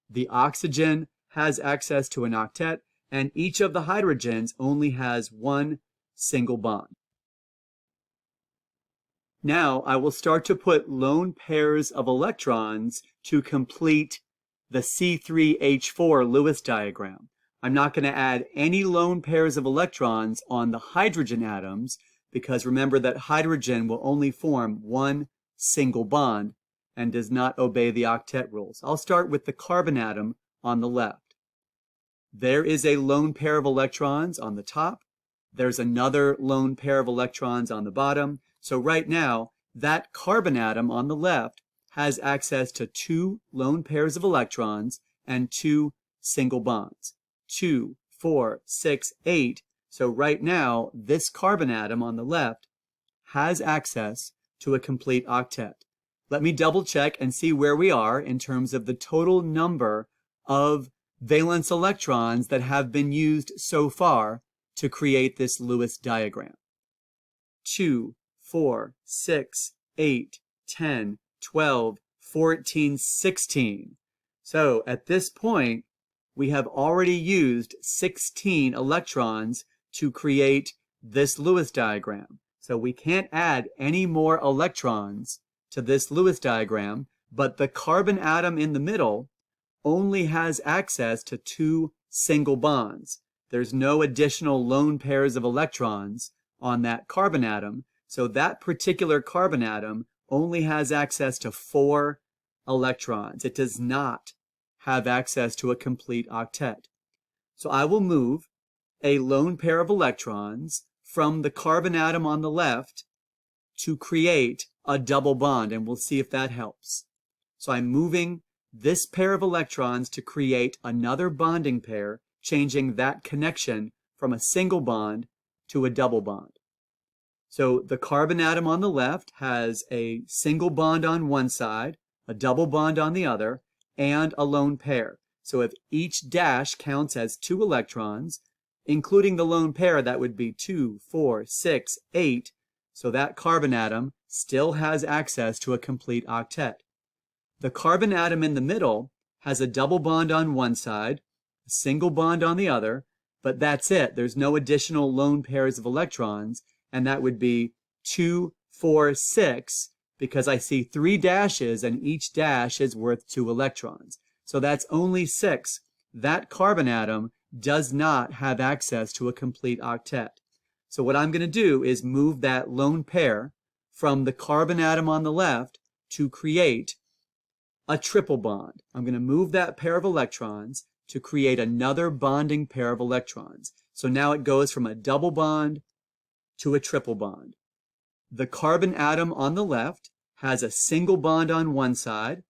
the oxygen has access to an octet, and each of the hydrogens only has one single bond. Now I will start to put lone pairs of electrons to complete the C₃H₄ Lewis diagram. I'm not going to add any lone pairs of electrons on the hydrogen atoms because remember that hydrogen will only form one single bond and does not obey the octet rules. I'll start with the carbon atom on the left. There is a lone pair of electrons on the top. There's another lone pair of electrons on the bottom. So right now, that carbon atom on the left has access to two lone pairs of electrons and two single bonds. 2, 4, 6, 8. So right now, this carbon atom on the left has access to a complete octet. Let me double check and see where we are in terms of the total number of valence electrons that have been used so far to create this Lewis diagram. 2, 4, 6, 8, 10, 12, 14, 16. So at this point, we have already used 16 electrons to create this Lewis diagram. So we can't add any more electrons to this Lewis diagram, but the carbon atom in the middle only has access to two single bonds. There's no additional lone pairs of electrons on that carbon atom, so that particular carbon atom only has access to 4 electrons. It does not have access to a complete octet. So I will move a lone pair of electrons from the carbon atom on the left to create a double bond, and we'll see if that helps. So I'm moving this pair of electrons to create another bonding pair, changing that connection from a single bond to a double bond. So the carbon atom on the left has a single bond on one side, a double bond on the other, and a lone pair. So if each dash counts as 2 electrons, including the lone pair, that would be 2, 4, 6, 8. So that carbon atom still has access to a complete octet. The carbon atom in the middle has a double bond on one side, a single bond on the other, but that's it. There's no additional lone pairs of electrons, and that would be 2, 4, 6, because I see 3 dashes and each dash is worth 2 electrons. So that's only 6. That carbon atom does not have access to a complete octet. So what I'm going to do is move that lone pair from the carbon atom on the left to create a triple bond. I'm going to move that pair of electrons to create another bonding pair of electrons. So now it goes from a double bond to a triple bond. The carbon atom on the left has a single bond on one side,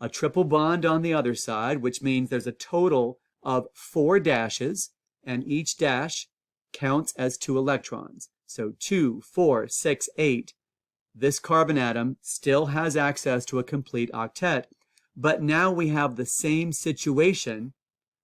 a triple bond on the other side, which means there's a total of 4 dashes, and each dash counts as 2 electrons. So 2, 4, 6, 8. This carbon atom still has access to a complete octet, but now we have the same situation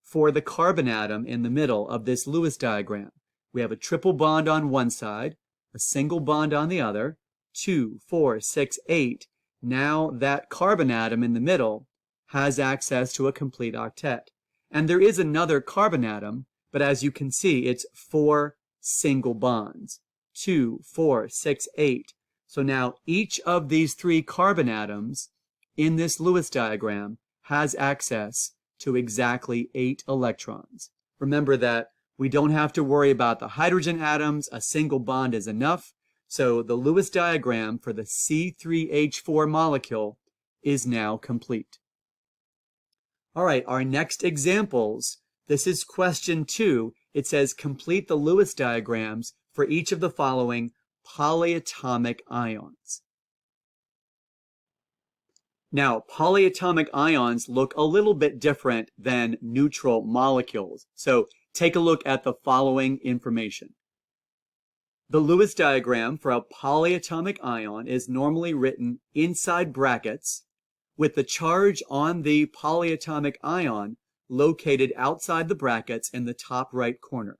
for the carbon atom in the middle of this Lewis diagram. We have a triple bond on one side, a single bond on the other, 2, 4, 6, 8. Now that carbon atom in the middle has access to a complete octet. And there is another carbon atom, but as you can see, it's 4 single bonds. 2, 4, 6, 8. So now each of these 3 carbon atoms in this Lewis diagram has access to exactly 8 electrons. Remember that we don't have to worry about the hydrogen atoms. A single bond is enough. So the Lewis diagram for the C₃H₄ molecule is now complete. All right, our next examples. This is question 2. It says complete the Lewis diagrams for each of the following polyatomic ions. Now, polyatomic ions look a little bit different than neutral molecules. So take a look at the following information. The Lewis diagram for a polyatomic ion is normally written inside brackets with the charge on the polyatomic ion located outside the brackets in the top right corner.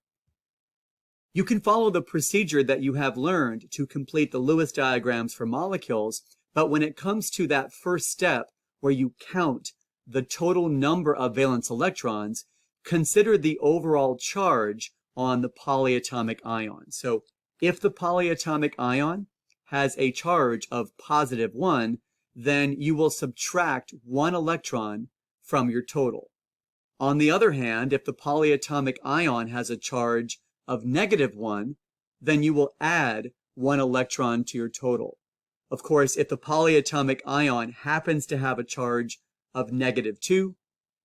You can follow the procedure that you have learned to complete the Lewis diagrams for molecules, but when it comes to that first step where you count the total number of valence electrons, consider the overall charge on the polyatomic ion. So if the polyatomic ion has a charge of +1, then you will subtract 1 electron from your total. On the other hand, if the polyatomic ion has a charge of -1, then you will add 1 electron to your total. Of course, if the polyatomic ion happens to have a charge of -2,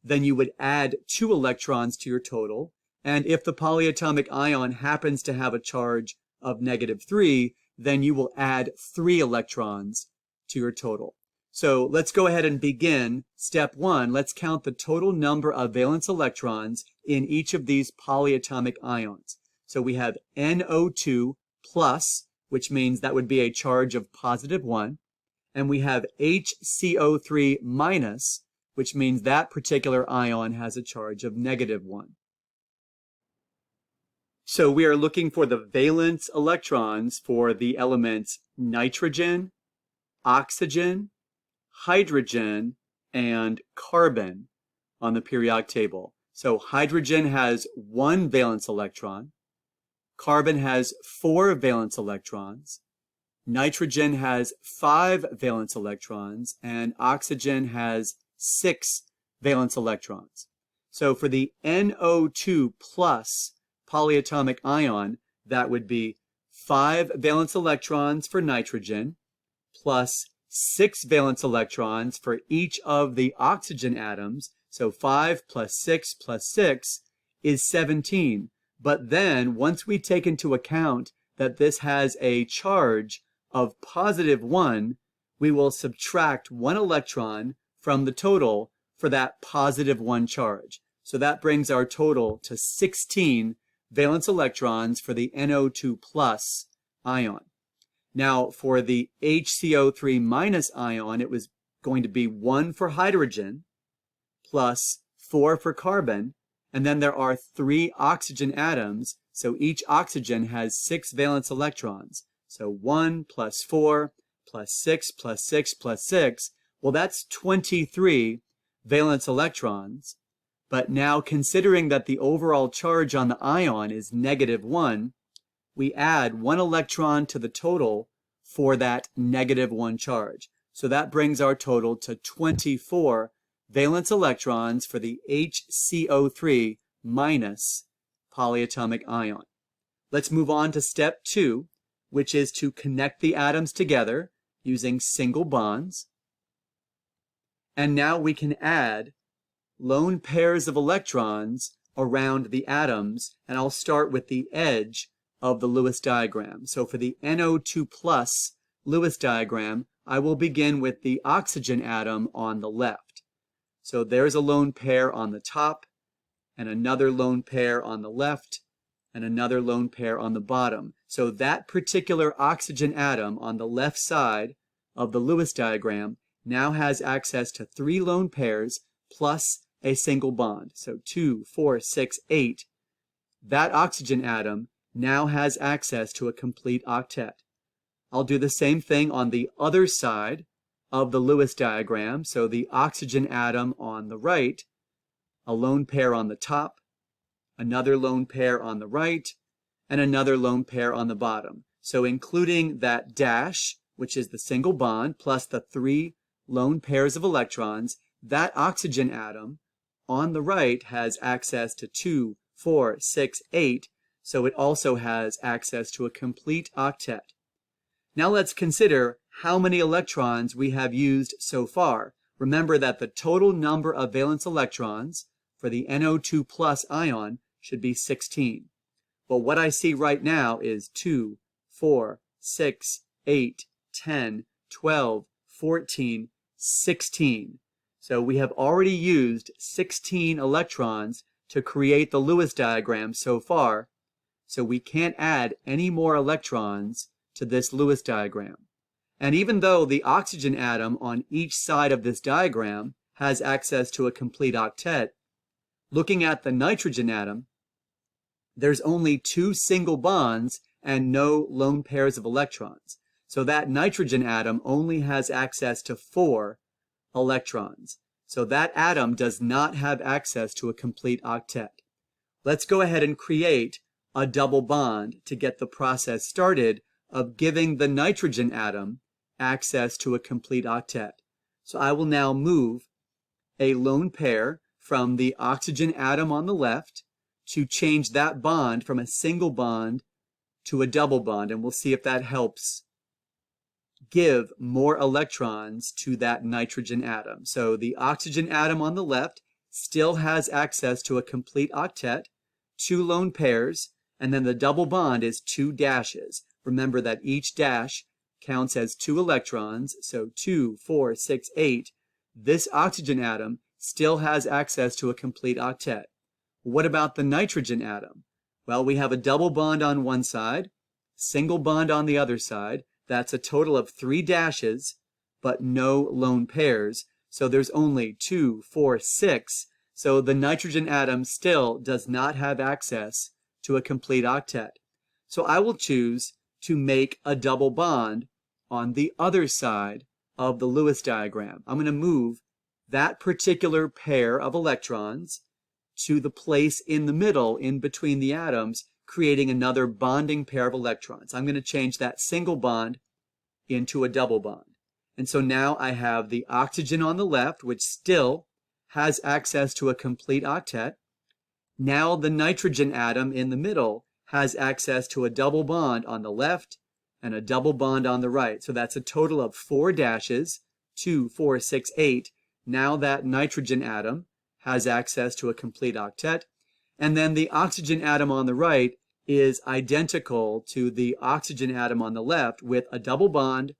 then you would add 2 electrons to your total. And if the polyatomic ion happens to have a charge of -3, then you will add 3 electrons to your total. So let's go ahead and begin step 1. Let's count the total number of valence electrons in each of these polyatomic ions. So we have NO₂+, which means that would be a charge of +1, and we have HCO₃-, which means that particular ion has a charge of -1. So we are looking for the valence electrons for the elements nitrogen, oxygen, hydrogen, and carbon on the periodic table. So hydrogen has 1 valence electron, carbon has 4 valence electrons, nitrogen has 5 valence electrons, and oxygen has 6 valence electrons. So for the NO₂+ polyatomic ion, that would be 5 valence electrons for nitrogen, plus 6 valence electrons for each of the oxygen atoms. So 5 plus 6 plus 6 is 17. But then, once we take into account that this has a charge of +1, we will subtract 1 electron from the total for that +1 charge. So that brings our total to 16 valence electrons for the NO₂+ ion. Now, for the HCO₃- ion, it was going to be 1 for hydrogen, plus 4 for carbon, and then there are 3 oxygen atoms, so each oxygen has 6 valence electrons. So 1 plus 4 plus 6 plus 6 plus 6, well, that's 23 valence electrons. But now, considering that the overall charge on the ion is -1, we add 1 electron to the total for that -1 charge. So that brings our total to 24 valence electrons for the HCO₃- polyatomic ion. Let's move on to step 2, which is to connect the atoms together using single bonds. And now we can add lone pairs of electrons around the atoms, and I'll start with the edge of the Lewis diagram. So for the NO₂+ Lewis diagram, I will begin with the oxygen atom on the left. So there's a lone pair on the top, and another lone pair on the left, and another lone pair on the bottom. So that particular oxygen atom on the left side of the Lewis diagram now has access to 3 lone pairs plus a single bond. So 2, 4, 6, 8. That oxygen atom now has access to a complete octet. I'll do the same thing on the other side of the Lewis diagram. So the oxygen atom on the right, a lone pair on the top, another lone pair on the right, and another lone pair on the bottom. So including that dash, which is the single bond, plus the 3 lone pairs of electrons, that oxygen atom on the right has access to 2, 4, 6, 8, so it also has access to a complete octet. Now let's consider how many electrons we have used so far. Remember that the total number of valence electrons for the NO₂+ ion should be 16. But what I see right now is 2, 4, 6, 8, 10, 12, 14, 16. So we have already used 16 electrons to create the Lewis diagram so far, so we can't add any more electrons to this Lewis diagram. And even though the oxygen atom on each side of this diagram has access to a complete octet, looking at the nitrogen atom, there's only 2 single bonds and no lone pairs of electrons. So that nitrogen atom only has access to 4 electrons. So that atom does not have access to a complete octet. Let's go ahead and create a double bond to get the process started of giving the nitrogen atom access to a complete octet. So I will now move a lone pair from the oxygen atom on the left to change that bond from a single bond to a double bond, and we'll see if that helps give more electrons to that nitrogen atom. So the oxygen atom on the left still has access to a complete octet, 2 lone pairs, and then the double bond is 2 dashes. Remember that each dash counts as 2 electrons, so 2, 4, 6, 8. This oxygen atom still has access to a complete octet. What about the nitrogen atom? Well, we have a double bond on one side, single bond on the other side. That's a total of 3 dashes, but no lone pairs. So there's only 2, 4, 6. So the nitrogen atom still does not have access to a complete octet. So I will choose to make a double bond on the other side of the Lewis diagram. I'm going to move that particular pair of electrons to the place in the middle in between the atoms, creating another bonding pair of electrons. I'm going to change that single bond into a double bond. And so now I have the oxygen on the left, which still has access to a complete octet. Now the nitrogen atom in the middle has access to a double bond on the left and a double bond on the right. So that's a total of 4 dashes, 2, 4, 6, 8. Now that nitrogen atom has access to a complete octet. And then the oxygen atom on the right is identical to the oxygen atom on the left with a double bond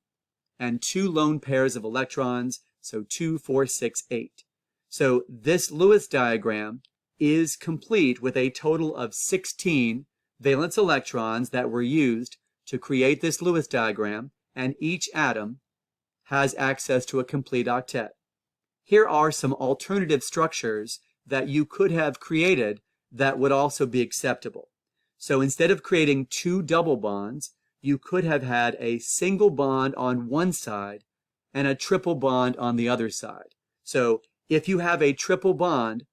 and 2 lone pairs of electrons, so 2, 4, 6, 8. So this Lewis diagram is complete with a total of 16 valence electrons that were used to create this Lewis diagram, and each atom has access to a complete octet. Here are some alternative structures that you could have created that would also be acceptable. So instead of creating 2 double bonds, you could have had a single bond on one side and a triple bond on the other side. So if you have a triple bond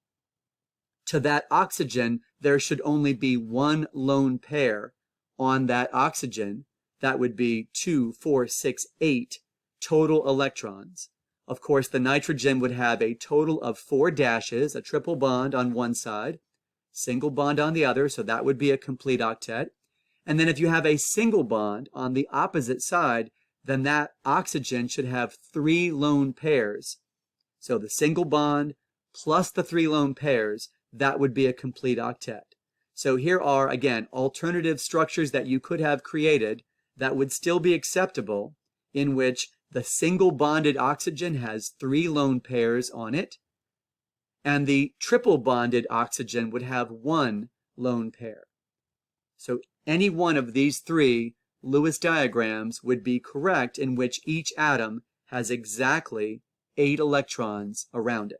to that oxygen, there should only be 1 lone pair on that oxygen. That would be 2, 4, 6, 8 total electrons. Of course, the nitrogen would have a total of 4 dashes, a triple bond on one side, single bond on the other, so that would be a complete octet. And then if you have a single bond on the opposite side, then that oxygen should have 3 lone pairs. So the single bond plus the 3 lone pairs, that would be a complete octet. So here are, again, alternative structures that you could have created that would still be acceptable, in which the single bonded oxygen has 3 lone pairs on it, and the triple bonded oxygen would have 1 lone pair. So any one of these 3 Lewis diagrams would be correct, in which each atom has exactly 8 electrons around it.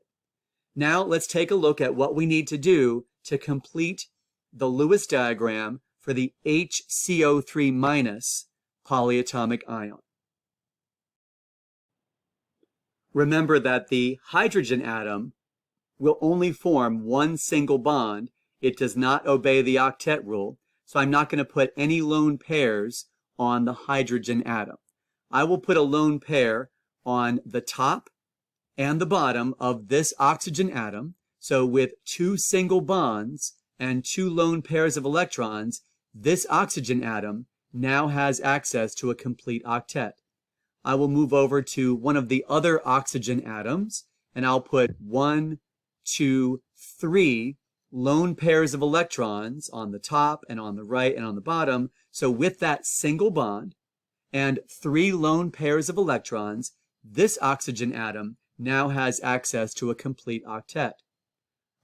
Now let's take a look at what we need to do to complete the Lewis diagram for the HCO3- polyatomic ion. Remember that the hydrogen atom will only form 1 single bond. It does not obey the octet rule, so I'm not going to put any lone pairs on the hydrogen atom. I will put a lone pair on the top and the bottom of this oxygen atom. So with 2 single bonds and 2 lone pairs of electrons, this oxygen atom now has access to a complete octet. I will move over to one of the other oxygen atoms, and I'll put 1, 2, 3 lone pairs of electrons on the top and on the right and on the bottom. So with that single bond and 3 lone pairs of electrons, this oxygen atom now has access to a complete octet.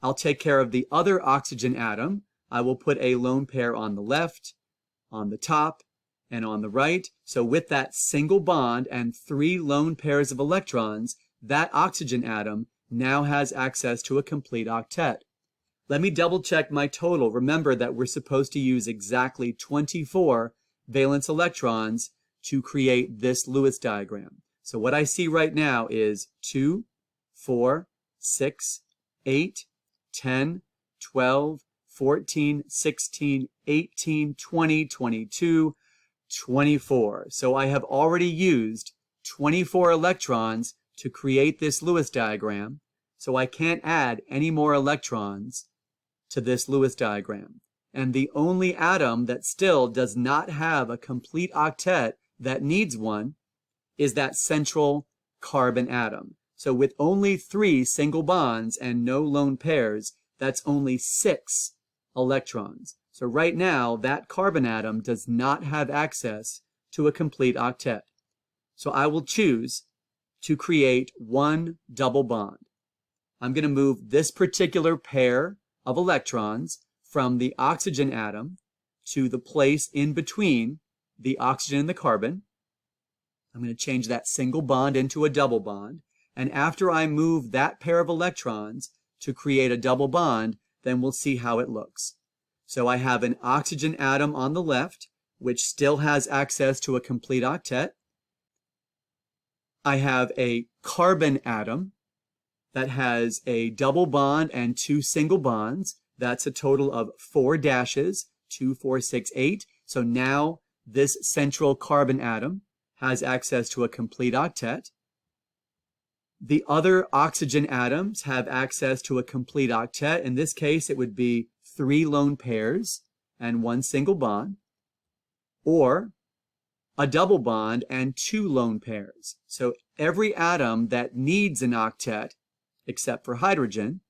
I'll take care of the other oxygen atom. I will put a lone pair on the left, on the top, and on the right. So with that single bond and 3 lone pairs of electrons, that oxygen atom now has access to a complete octet. Let me double check my total. Remember that we're supposed to use exactly 24 valence electrons to create this Lewis diagram. So what I see right now is 2, 4, 6, 8, 10, 12, 14, 16, 18, 20, 22, 24. So I have already used 24 electrons to create this Lewis diagram, so I can't add any more electrons to this Lewis diagram. And the only atom that still does not have a complete octet that needs one is that central carbon atom. So with only 3 single bonds and no lone pairs, that's only 6 electrons. So right now, that carbon atom does not have access to a complete octet. So I will choose to create 1 double bond. I'm going to move this particular pair of electrons from the oxygen atom to the place in between the oxygen and the carbon. I'm going to change that single bond into a double bond. And after I move that pair of electrons to create a double bond, then we'll see how it looks. So I have an oxygen atom on the left, which still has access to a complete octet. I have a carbon atom that has a double bond and 2 single bonds. That's a total of 4 dashes, 2, 4, 6, 8. So now this central carbon atom has access to a complete octet. The other oxygen atoms have access to a complete octet. In this case, it would be 3 lone pairs and 1 single bond, or a double bond and 2 lone pairs. So every atom that needs an octet, except for hydrogen,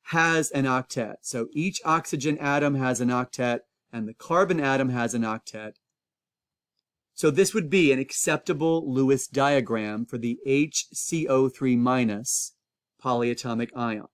has an octet. So each oxygen atom has an octet, and the carbon atom has an octet. So this would be an acceptable Lewis diagram for the HCO3- polyatomic ion.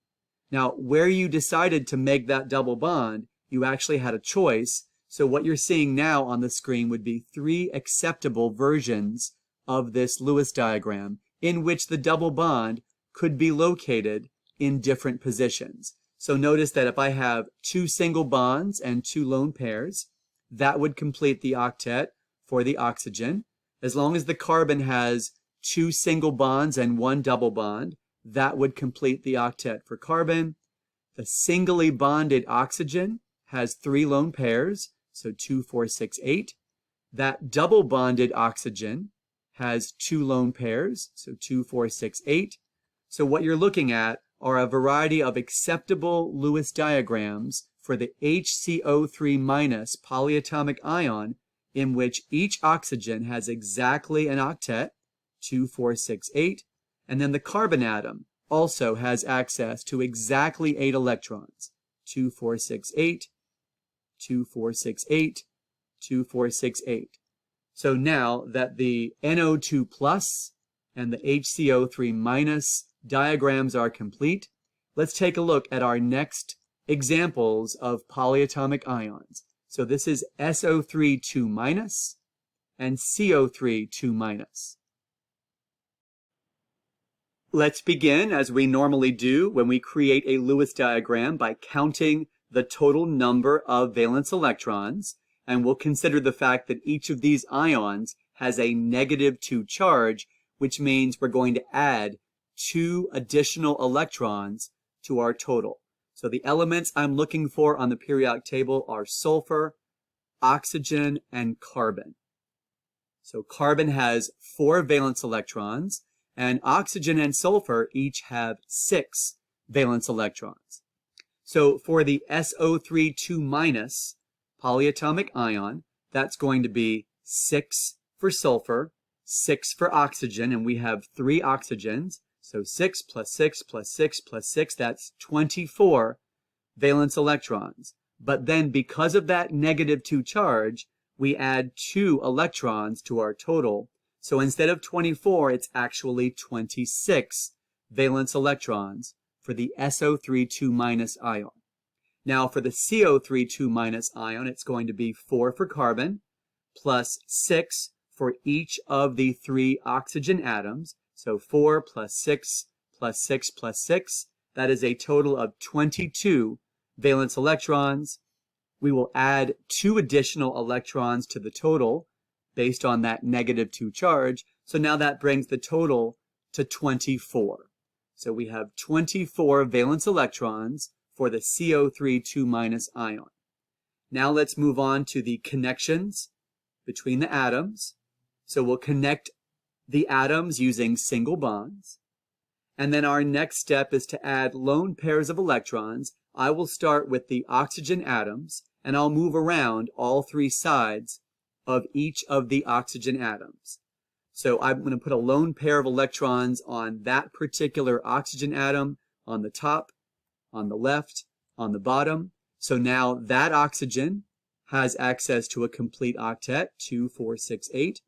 Now, where you decided to make that double bond, you actually had a choice. So what you're seeing now on the screen would be 3 acceptable versions of this Lewis diagram in which the double bond could be located in different positions. So notice that if I have 2 single bonds and 2 lone pairs, that would complete the octet for the oxygen. As long as the carbon has 2 single bonds and 1 double bond, that would complete the octet for carbon. The singly bonded oxygen has 3 lone pairs, so 2, 4, 6, 8. That double bonded oxygen has 2 lone pairs, so 2, 4, 6, 8. So what you're looking at are a variety of acceptable Lewis diagrams for the HCO3- polyatomic ion in which each oxygen has exactly an octet, 2, 4, 6, 8, and then the carbon atom also has access to exactly 8 electrons, 2, 4, 6, 8, 2, 4, 6, 8, 2, 4, 6, 8. So now that the NO2+ and the HCO3- diagrams are complete, let's take a look at our next examples of polyatomic ions. So this is SO3² and CO3². Let's begin as we normally do when we create a Lewis diagram by counting the total number of valence electrons, and we'll consider the fact that each of these ions has a -2 charge, which means we're going to add 2 additional electrons to our total. So the elements I'm looking for on the periodic table are sulfur, oxygen, and carbon. So carbon has 4 valence electrons, and oxygen and sulfur each have 6 valence electrons. So for the SO3² polyatomic ion, that's going to be 6 for sulfur, 6 for oxygen, and we have 3 oxygens. So 6 plus 6 plus 6 plus 6, that's 24 valence electrons. But then because of that -2 charge, we add 2 electrons to our total. So instead of 24, it's actually 26 valence electrons for the SO₃² ion. Now for the CO₃² ion, it's going to be 4 for carbon, plus 6 for each of the 3 oxygen atoms. So 4 plus 6 plus 6 plus 6, that is a total of 22 valence electrons. We will add 2 additional electrons to the total based on that -2 charge. So now that brings the total to 24. So we have 24 valence electrons for the CO₃² ion. Now let's move on to the connections between the atoms. So we'll connect the atoms using single bonds. And then our next step is to add lone pairs of electrons. I will start with the oxygen atoms, and I'll move around all 3 sides of each of the oxygen atoms. So I'm going to put a lone pair of electrons on that particular oxygen atom on the top, on the left, on the bottom. So now that oxygen has access to a complete octet, 2, 4, 6, 8.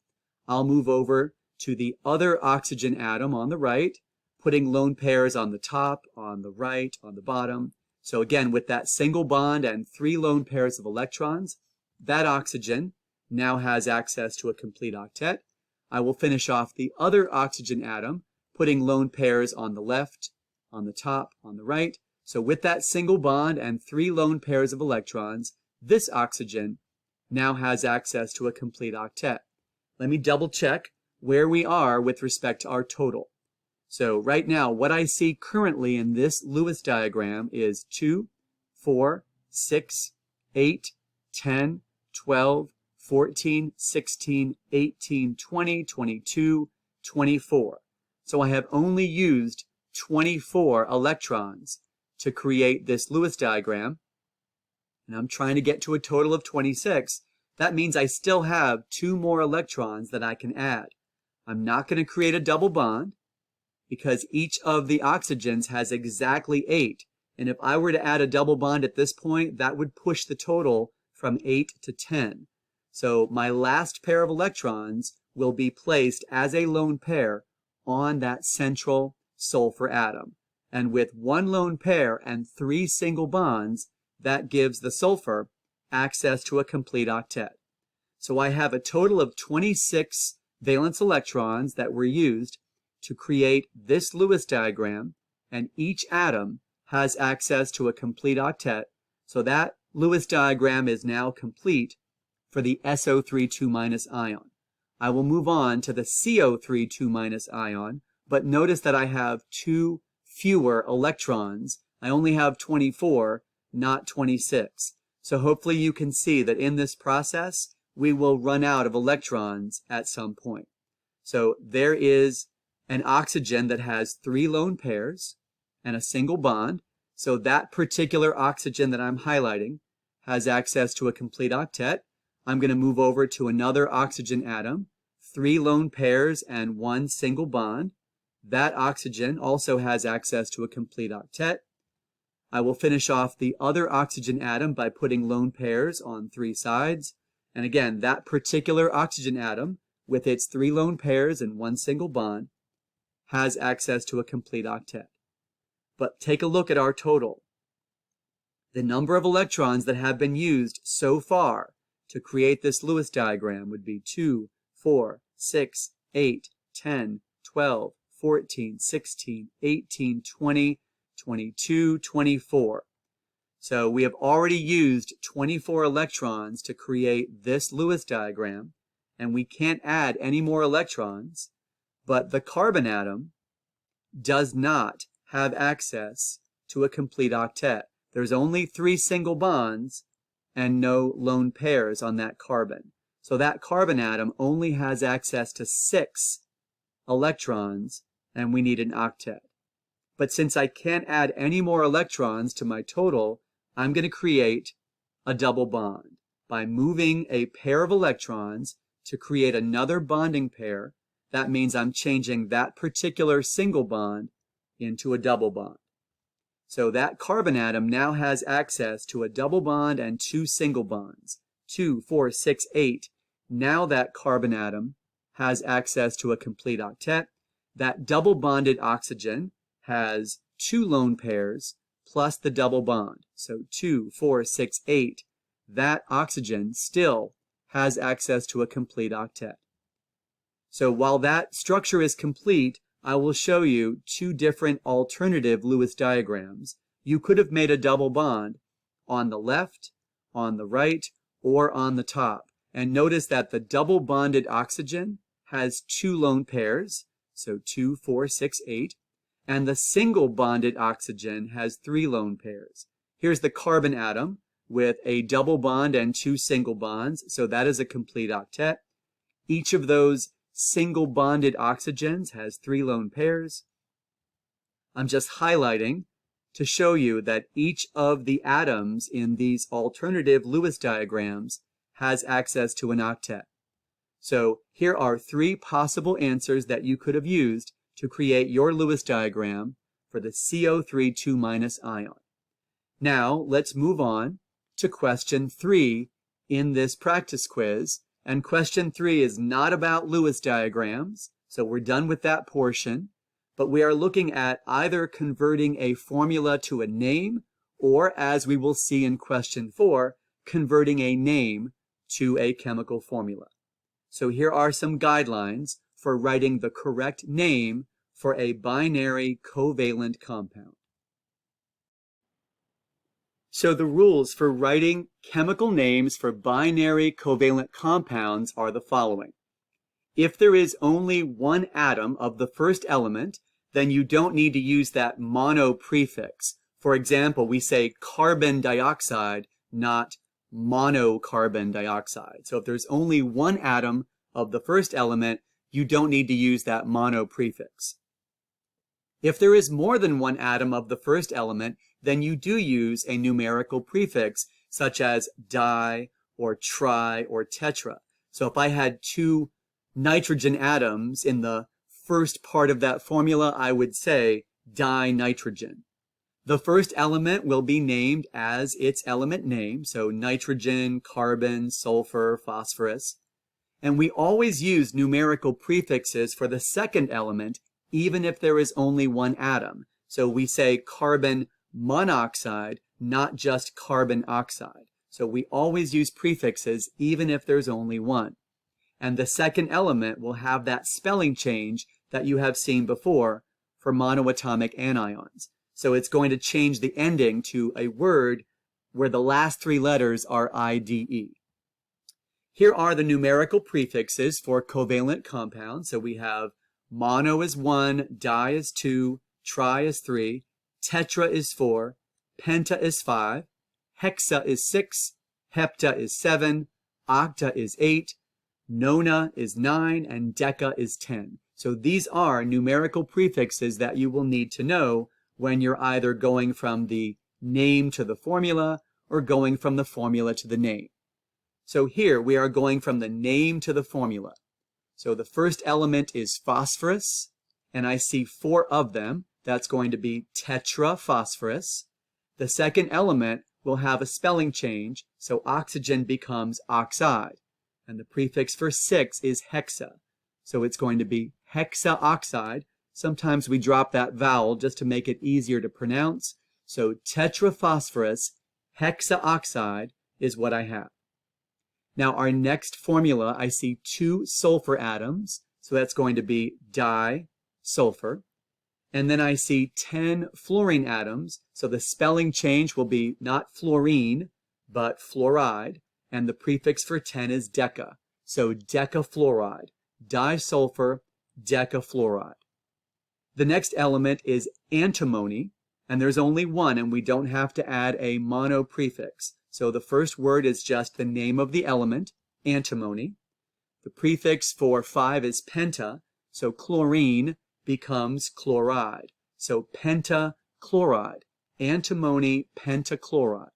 I'll move over to the other oxygen atom on the right, putting lone pairs on the top, on the right, on the bottom. So again, with that single bond and 3 lone pairs of electrons, that oxygen now has access to a complete octet. I will finish off the other oxygen atom, putting lone pairs on the left, on the top, on the right. So with that single bond and 3 lone pairs of electrons, this oxygen now has access to a complete octet. Let me double check where we are with respect to our total. So right now, what I see currently in this Lewis diagram is 2, 4, 6, 8, 10, 12, 14, 16, 18, 20, 22, 24. So I have only used 24 electrons to create this Lewis diagram, and I'm trying to get to a total of 26. That means I still have 2 more electrons that I can add. I'm not going to create a double bond, because each of the oxygens has exactly 8. And if I were to add a double bond at this point, that would push the total from 8 to 10. So my last pair of electrons will be placed as a lone pair on that central sulfur atom. And with 1 lone pair and 3 single bonds, that gives the sulfur access to a complete octet. So I have a total of 26 valence electrons that were used to create this Lewis diagram, and each atom has access to a complete octet. So that Lewis diagram is now complete for the SO₃² ion. I will move on to the CO₃² ion, but notice that I have 2 fewer electrons. I only have 24, not 26. So hopefully you can see that in this process, we will run out of electrons at some point. So there is an oxygen that has 3 lone pairs and a single bond. So that particular oxygen that I'm highlighting has access to a complete octet. I'm going to move over to another oxygen atom, 3 lone pairs and 1 single bond. That oxygen also has access to a complete octet. I will finish off the other oxygen atom by putting lone pairs on 3 sides. And again, that particular oxygen atom, with its 3 lone pairs and 1 single bond, has access to a complete octet. But take a look at our total. The number of electrons that have been used so far to create this Lewis diagram would be 2, 4, 6, 8, 10, 12, 14, 16, 18, 20, 22, 24. So we have already used 24 electrons to create this Lewis diagram, and we can't add any more electrons, but the carbon atom does not have access to a complete octet. There's only 3 single bonds and no lone pairs on that carbon. So that carbon atom only has access to 6 electrons, and we need an octet. But since I can't add any more electrons to my total, I'm going to create a double bond by moving a pair of electrons to create another bonding pair. That means I'm changing that particular single bond into a double bond. So that carbon atom now has access to a double bond and 2 single bonds. 2, 4, 6, 8. Now that carbon atom has access to a complete octet. That double bonded oxygen has 2 lone pairs plus the double bond. So 2, 4, 6, 8. That oxygen still has access to a complete octet. So while that structure is complete, I will show you 2 different alternative Lewis diagrams. You could have made a double bond on the left, on the right, or on the top. And notice that the double bonded oxygen has 2 lone pairs, so 2, 4, 6, 8. And the single bonded oxygen has 3 lone pairs. Here's the carbon atom with a double bond and 2 single bonds, so that is a complete octet. Each of those single bonded oxygens has 3 lone pairs. I'm just highlighting to show you that each of the atoms in these alternative Lewis diagrams has access to an octet. So here are 3 possible answers that you could have used to create your Lewis diagram for the CO₃² ion. Now let's move on to question 3 in this practice quiz. And question 3 is not about Lewis diagrams, so we're done with that portion. But we are looking at either converting a formula to a name, or as we will see in question 4, converting a name to a chemical formula. So here are some guidelines for writing the correct name for a binary covalent compound. So the rules for writing chemical names for binary covalent compounds are the following. If there is only one atom of the first element, then you don't need to use that mono prefix. For example, we say carbon dioxide, not monocarbon dioxide. So if there's only one atom of the first element, you don't need to use that mono prefix. If there is more than one atom of the first element, then you do use a numerical prefix, such as di, or tri, or tetra. So if I had 2 nitrogen atoms in the first part of that formula, I would say dinitrogen. The first element will be named as its element name, so nitrogen, carbon, sulfur, phosphorus. And we always use numerical prefixes for the second element, even if there is only one atom. So we say carbon monoxide, not just carbon oxide. So we always use prefixes even if there's only one. And the second element will have that spelling change that you have seen before for monoatomic anions. So it's going to change the ending to a word where the last 3 letters are IDE. Here are the numerical prefixes for covalent compounds. So we have mono is 1, di is 2, tri is 3, tetra is 4, penta is 5, hexa is 6, hepta is 7, octa is 8, nona is 9, and deca is 10. So these are numerical prefixes that you will need to know when you're either going from the name to the formula or going from the formula to the name. So here we are going from the name to the formula. So the first element is phosphorus, and I see 4 of them. That's going to be tetraphosphorus. The second element will have a spelling change, so oxygen becomes oxide. And the prefix for 6 is hexa. So it's going to be hexaoxide. Sometimes we drop that vowel just to make it easier to pronounce. So tetraphosphorus hexaoxide is what I have. Now our next formula, I see 2 sulfur atoms. So that's going to be disulfur. And then I see 10 fluorine atoms. So the spelling change will be not fluorine, but fluoride. And the prefix for 10 is deca. So decafluoride, disulfur, decafluoride. The next element is antimony, and there's only one, and we don't have to add a mono prefix. So the first word is just the name of the element, antimony. The prefix for 5 is penta, so chlorine becomes chloride. So pentachloride, antimony pentachloride.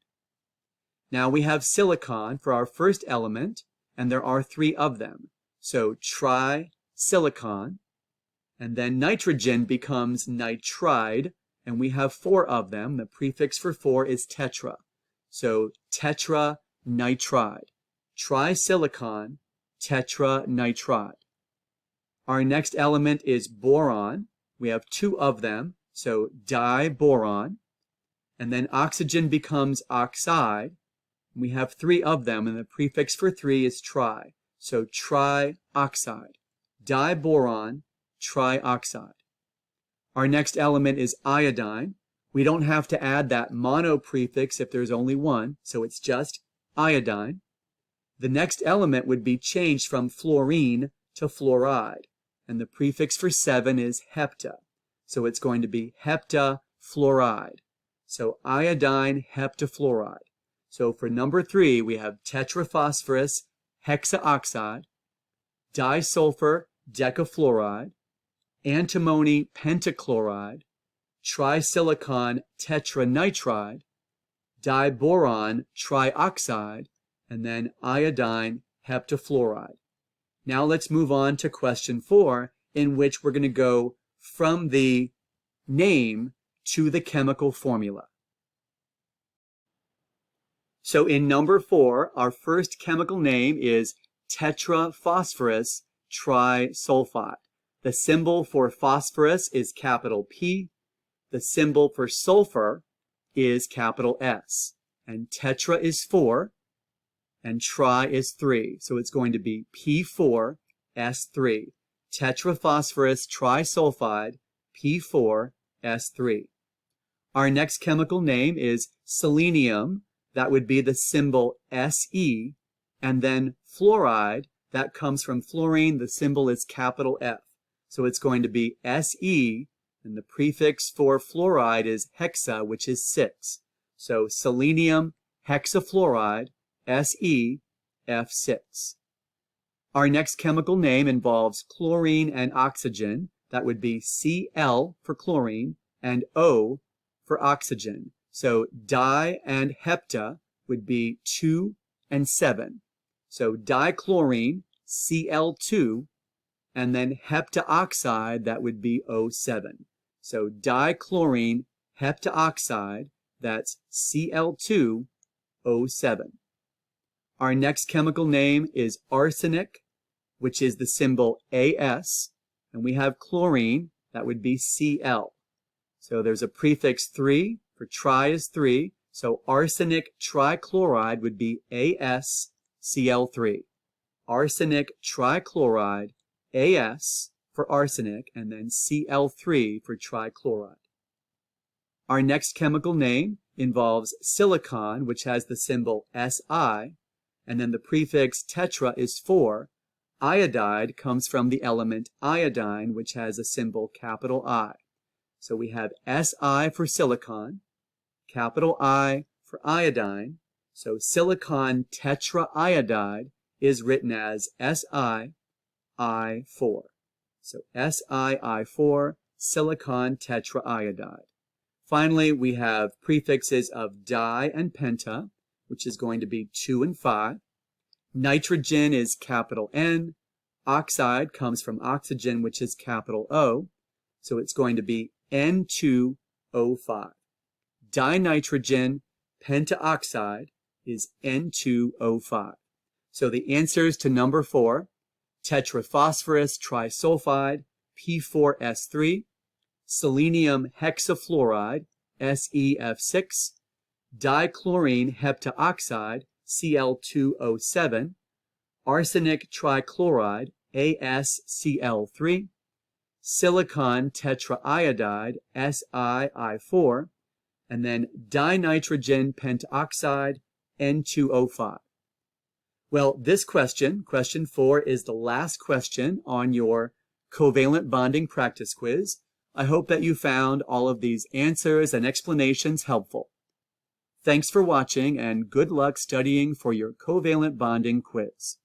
Now we have silicon for our first element, and there are 3 of them. So trisilicon, and then nitrogen becomes nitride, and we have 4 of them. The prefix for 4 is tetra. So tetranitride, trisilicon, tetranitride. Our next element is boron. We have 2 of them, so diboron, and then oxygen becomes oxide. We have 3 of them, and the prefix for 3 is tri, so trioxide, diboron, trioxide. Our next element is iodine. We don't have to add that mono prefix if there's only one, so it's just iodine. The next element would be changed from fluorine to fluoride, and the prefix for 7 is hepta, so it's going to be heptafluoride. So iodine heptafluoride. So for number 3, we have tetraphosphorus hexaoxide, disulfur decafluoride, antimony pentachloride, trisilicon tetranitride, diboron trioxide, and then iodine heptafluoride. Now let's move on to question 4, in which we're going to go from the name to the chemical formula. So in number 4, our first chemical name is tetraphosphorus trisulfide. The symbol for phosphorus is capital P. The symbol for sulfur is capital S. And tetra is 4, and tri is 3. So it's going to be P4S3. Tetraphosphorus trisulfide, P4S3. Our next chemical name is selenium. That would be the symbol Se. And then fluoride, that comes from fluorine. The symbol is capital F. So it's going to be Se, and the prefix for fluoride is hexa, which is 6. So selenium hexafluoride, SeF6. Our next chemical name involves chlorine and oxygen. That would be Cl for chlorine and O for oxygen. So di and hepta would be 2 and 7. So dichlorine, Cl2, and then heptaoxide, that would be O7. So dichlorine heptaoxide, that's Cl2, O7. Our next chemical name is arsenic, which is the symbol As, and we have chlorine, that would be Cl. So there's a prefix 3, for tri is 3, so arsenic trichloride would be AsCl3. Arsenic trichloride, As for arsenic, and then Cl3 for trichloride. Our next chemical name involves silicon, which has the symbol Si, and then the prefix tetra is 4. Iodide comes from the element iodine, which has a symbol capital I. So we have Si for silicon, capital I for iodine. So silicon tetraiodide is written as SiI4. So SiI4, silicon tetraiodide. Finally, we have prefixes of di and penta, which is going to be 2 and 5. Nitrogen is capital N. Oxide comes from oxygen, which is capital O. So it's going to be N2O5. Dinitrogen pentaoxide is N2O5. So the answers to number 4, tetraphosphorus trisulfide, P4S3, selenium hexafluoride, SeF6, dichlorine heptaoxide, Cl2O7, arsenic trichloride, AsCl3, silicon tetraiodide, SiI4, and then dinitrogen pentaoxide, N2O5. Well, this question, question 4, is the last question on your covalent bonding practice quiz. I hope that you found all of these answers and explanations helpful. Thanks for watching, and good luck studying for your covalent bonding quiz.